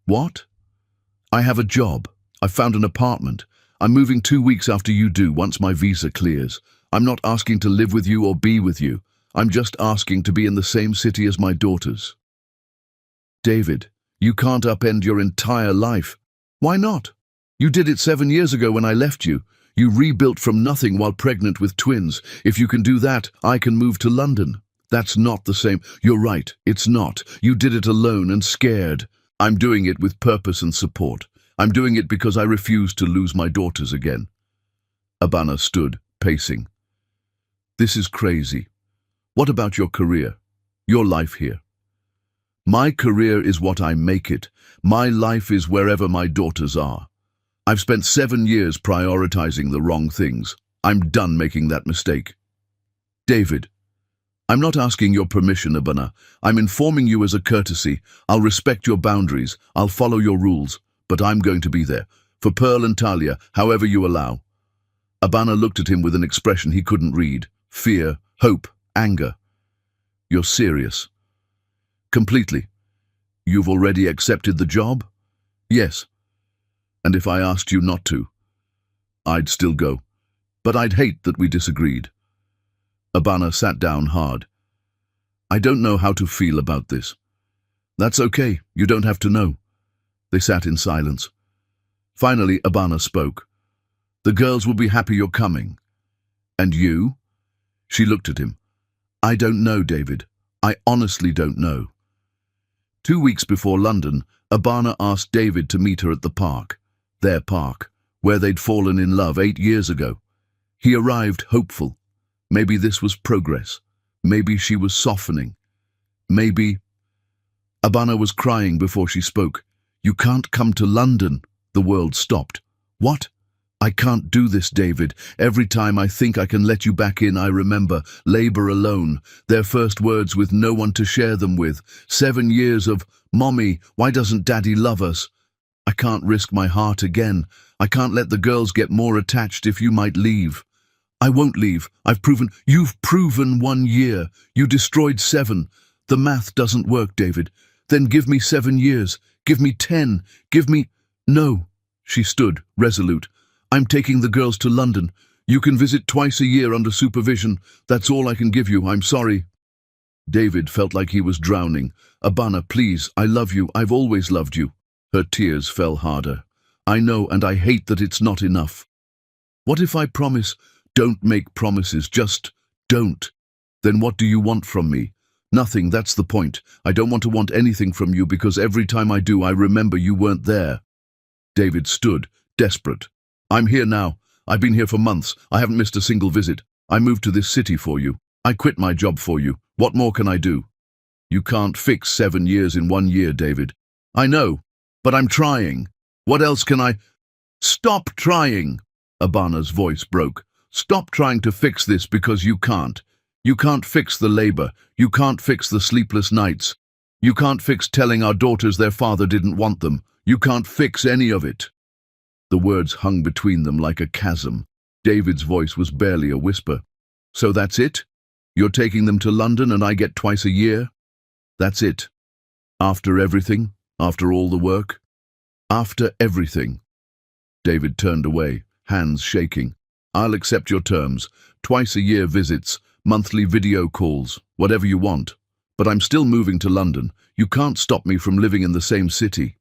"What?" "I have a job. I found an apartment. I'm moving 2 weeks after you do, once my visa clears. I'm not asking to live with you or be with you. I'm just asking to be in the same city as my daughters." "David, you can't upend your entire life." "Why not? You did it 7 years ago when I left you. You rebuilt from nothing while pregnant with twins. If you can do that, I can move to London." "That's not the same." "You're right, it's not. You did it alone and scared. I'm doing it with purpose and support. I'm doing it because I refuse to lose my daughters again." Abana stood, pacing. "This is crazy. What about your career? Your life here?" "My career is what I make it. My life is wherever my daughters are. I've spent 7 years prioritizing the wrong things. I'm done making that mistake." "David, I'm not asking your permission, Abana. I'm informing you as a courtesy. I'll respect your boundaries. I'll follow your rules. But I'm going to be there. For Pearl and Talia, however you allow." Abana looked at him with an expression he couldn't read. Fear, hope, anger. "You're serious?" "Completely." "You've already accepted the job?" "Yes." "And if I asked you not to?" "I'd still go. But I'd hate that we disagreed." Abana sat down hard. "I don't know how to feel about this." "That's okay. You don't have to know." They sat in silence. Finally, Abana spoke. "The girls will be happy you're coming." "And you?" She looked at him. "I don't know, David. I honestly don't know." 2 weeks before London, Abana asked David to meet her at the park. Their park, where they'd fallen in love 8 years ago. He arrived hopeful. Maybe this was progress. Maybe she was softening. Maybe... Abana was crying before she spoke. "You can't come to London." The world stopped. "What?" "I can't do this, David. Every time I think I can let you back in, I remember labor alone. Their first words with no one to share them with. 7 years of, 'Mommy, why doesn't Daddy love us?' I can't risk my heart again. I can't let the girls get more attached if you might leave." "I won't leave. I've proven..." "You've proven 1 year. You destroyed 7. The math doesn't work, David. Then give me 7 years. Give me 10. Give me..." "No." She stood, resolute. "I'm taking the girls to London. You can visit twice a year under supervision. That's all I can give you. I'm sorry." David felt like he was drowning. "Abana, please, I love you. I've always loved you." Her tears fell harder. "I know, and I hate that it's not enough." "What if I promise?" "Don't make promises, just don't." "Then what do you want from me?" "Nothing, that's the point. I don't want anything from you because every time I do I remember you weren't there." David stood, desperate. "I'm here now. I've been here for months. I haven't missed a single visit. I moved to this city for you. I quit my job for you. What more can I do?" "You can't fix 7 years in 1 year, David." "I know, but I'm trying. What else can I—" "Stop trying!" Abana's voice broke. "Stop trying to fix this because you can't. You can't fix the labor. You can't fix the sleepless nights. You can't fix telling our daughters their father didn't want them. You can't fix any of it." The words hung between them like a chasm. David's voice was barely a whisper. "So that's it? You're taking them to London and I get twice a year? That's it? After everything? After all the work?" "After everything." David turned away, hands shaking. "I'll accept your terms. Twice a year visits, monthly video calls, whatever you want. But I'm still moving to London. You can't stop me from living in the same city."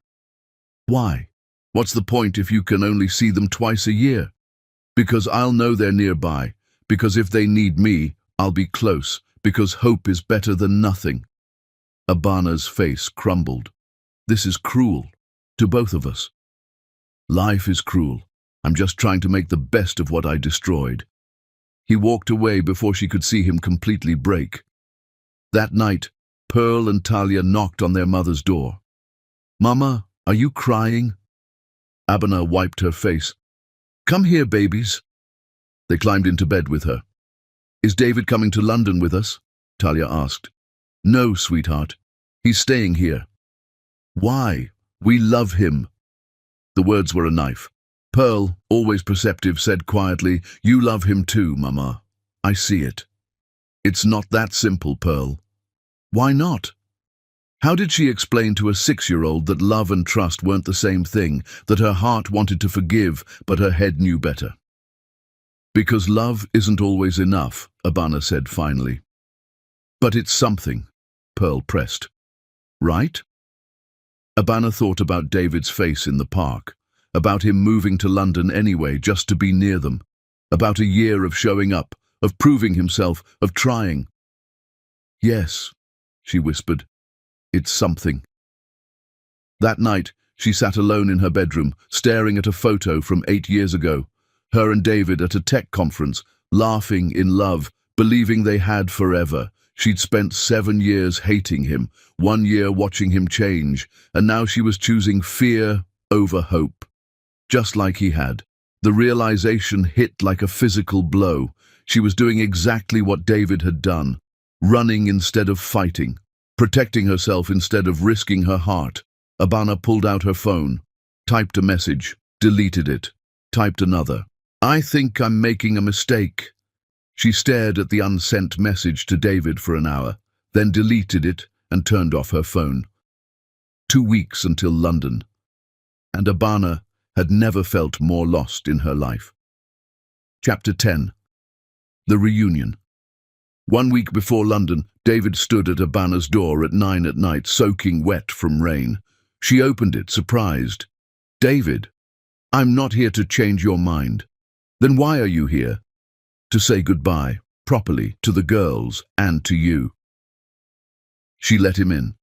"Why? What's the point if you can only see them twice a year?" "Because I'll know they're nearby. Because if they need me, I'll be close. Because hope is better than nothing." Abana's face crumbled. "This is cruel. To both of us." "Life is cruel. I'm just trying to make the best of what I destroyed." He walked away before she could see him completely break. That night, Pearl and Talia knocked on their mother's door. "Mama, are you crying?" Abana wiped her face. "Come here, babies." They climbed into bed with her. "Is David coming to London with us?" Talia asked. "No, sweetheart. He's staying here." "Why? We love him." The words were a knife. Pearl, always perceptive, said quietly, "You love him too, Mama. I see it." "It's not that simple, Pearl." "Why not?" How did she explain to a 6-year-old that love and trust weren't the same thing, that her heart wanted to forgive, but her head knew better? "Because love isn't always enough," Abana said finally. "But it's something," Pearl pressed. "Right?" Abana thought about David's face in the park, about him moving to London anyway just to be near them, about a year of showing up, of proving himself, of trying. "Yes," she whispered, "it's something." That night, she sat alone in her bedroom, staring at a photo from 8 years ago, her and David at a tech conference, laughing in love, believing they had forever. She'd spent 7 years hating him, 1 year watching him change, and now she was choosing fear over hope. Just like he had. The realization hit like a physical blow. She was doing exactly what David had done, running instead of fighting, protecting herself instead of risking her heart. Abana pulled out her phone, typed a message, deleted it, typed another. "I think I'm making a mistake." She stared at the unsent message to David for an hour, then deleted it and turned off her phone. 2 weeks until London. And Abana had never felt more lost in her life. Chapter 10. The Reunion. 1 week before London, David stood at Abana's door at 9 at night, soaking wet from rain. She opened it, surprised. "David, I'm not here to change your mind." "Then why are you here?" "To say goodbye, properly, to the girls and to you." She let him in.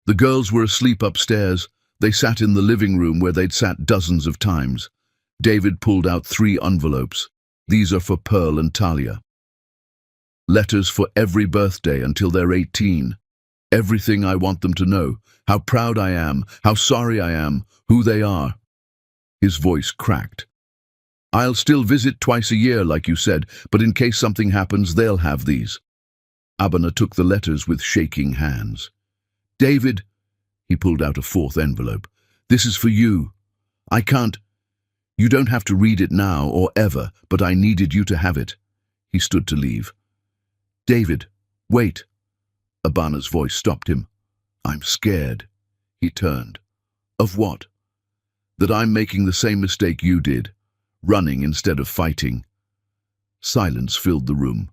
The girls were asleep upstairs. They sat in the living room where they'd sat dozens of times. David pulled out 3 envelopes. "These are for Pearl and Talia. Letters for every birthday until they're 18. Everything I want them to know. How proud I am, how sorry I am, who they are." His voice cracked. "I'll still visit twice a year, like you said, but in case something happens, they'll have these." Abana took the letters with shaking hands. "David," he pulled out a 4th envelope. "This is for you. I can't. You don't have to read it now or ever, but I needed you to have it." He stood to leave. "David, wait." Abana's voice stopped him. "I'm scared." He turned. "Of what?" "That I'm making the same mistake you did, running instead of fighting." Silence filled the room.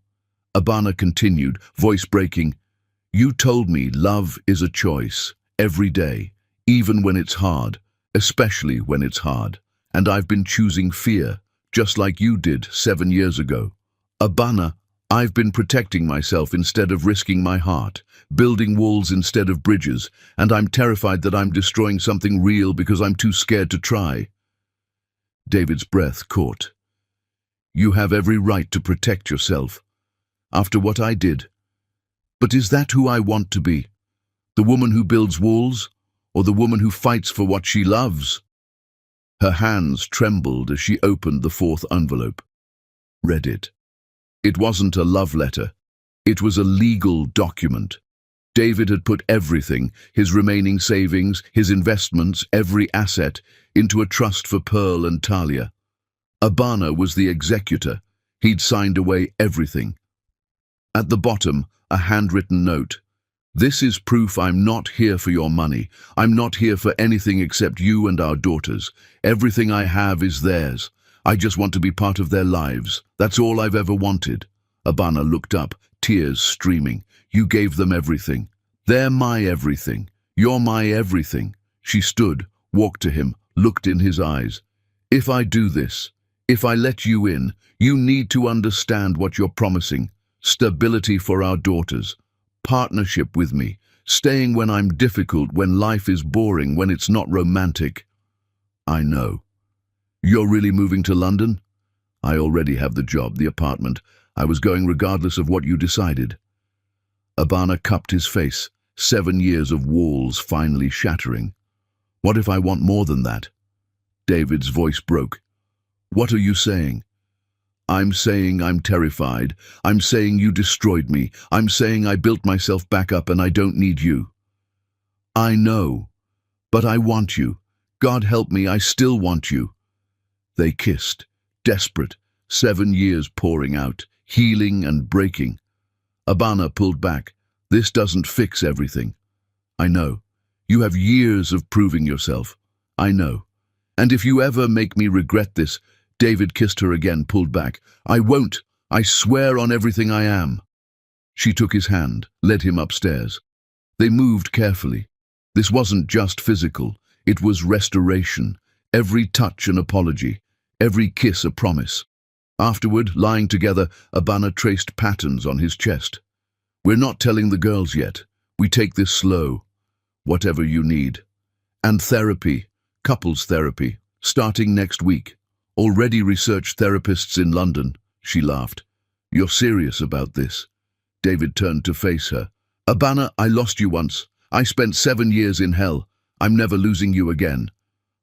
Abana continued, voice breaking, "You told me love is a choice, every day, even when it's hard, especially when it's hard. And I've been choosing fear, just like you did 7 years ago. Abana, I've been protecting myself instead of risking my heart, building walls instead of bridges, and I'm terrified that I'm destroying something real because I'm too scared to try." David's breath caught. "You have every right to protect yourself, after what I did. But is that who I want to be? The woman who builds walls, or the woman who fights for what she loves?" Her hands trembled as she opened the 4th envelope. Read it. It wasn't a love letter. It was a legal document. David had put everything, his remaining savings, his investments, every asset, into a trust for Pearl and Talia. Abana was the executor. He'd signed away everything. At the bottom, a handwritten note. "This is proof I'm not here for your money. I'm not here for anything except you and our daughters. Everything I have is theirs. I just want to be part of their lives. That's all I've ever wanted." Abana looked up, tears streaming. "You gave them everything. They're my everything. You're my everything." She stood, walked to him, looked in his eyes. "If I do this, if I let you in, you need to understand what you're promising. Stability for our daughters. Partnership with me. Staying when I'm difficult, when life is boring, when it's not romantic." "I know. You're really moving to London?" "I already have the job, the apartment. I was going regardless of what you decided." Abana cupped his face, 7 years of walls finally shattering. "What if I want more than that?" David's voice broke. "What are you saying?" "I'm saying I'm terrified. I'm saying you destroyed me. I'm saying I built myself back up and I don't need you." "I know, but I want you. God help me, I still want you." They kissed, desperate, 7 years pouring out, healing and breaking. Abana pulled back. "This doesn't fix everything." "I know. You have years of proving yourself." "I know. And if you ever make me regret this—" David kissed her again, pulled back. "I won't. I swear on everything I am." She took his hand, led him upstairs. They moved carefully. This wasn't just physical. It was restoration. Every touch an apology. Every kiss a promise. Afterward, lying together, Abana traced patterns on his chest. "We're not telling the girls yet. We take this slow. Whatever you need. And therapy, couples therapy, starting next week. Already researched therapists in London." She laughed. "You're serious about this?" David turned to face her. "Abana, I lost you once. I spent 7 years in hell. I'm never losing you again.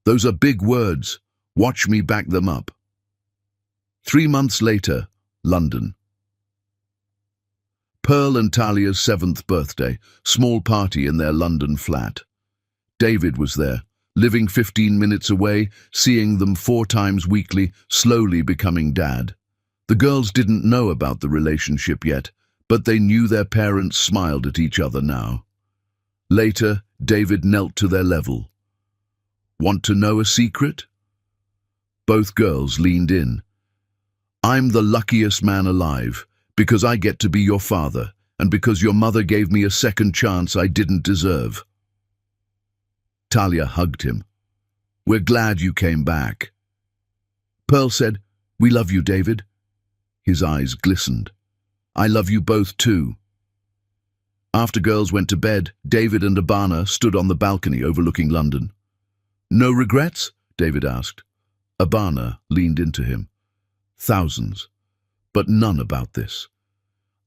Those are big words. Watch me back them up." 3 months later, London. Pearl and Talia's 7th birthday, small party in their London flat. David was there, living 15 minutes away, seeing them 4 times weekly, slowly becoming dad. The girls didn't know about the relationship yet, but they knew their parents smiled at each other now. Later, David knelt to their level. "Want to know a secret?" Both girls leaned in. "I'm the luckiest man alive, because I get to be your father, and because your mother gave me a second chance I didn't deserve." Talia hugged him. "We're glad you came back." Pearl said, "We love you, David." His eyes glistened. "I love you both too." After girls went to bed, David and Abana stood on the balcony overlooking London. "No regrets?" David asked. Abana leaned into him. "Thousands, but none about this.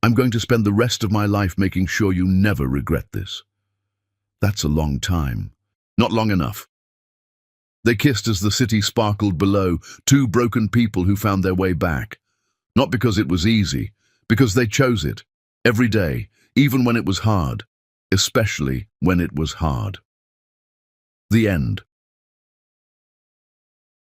I'm going to spend the rest of my life making sure you never regret this." "That's a long time." "Not long enough." They kissed as the city sparkled below, 2 broken people who found their way back. Not because it was easy, because they chose it, every day, even when it was hard, especially when it was hard. The end.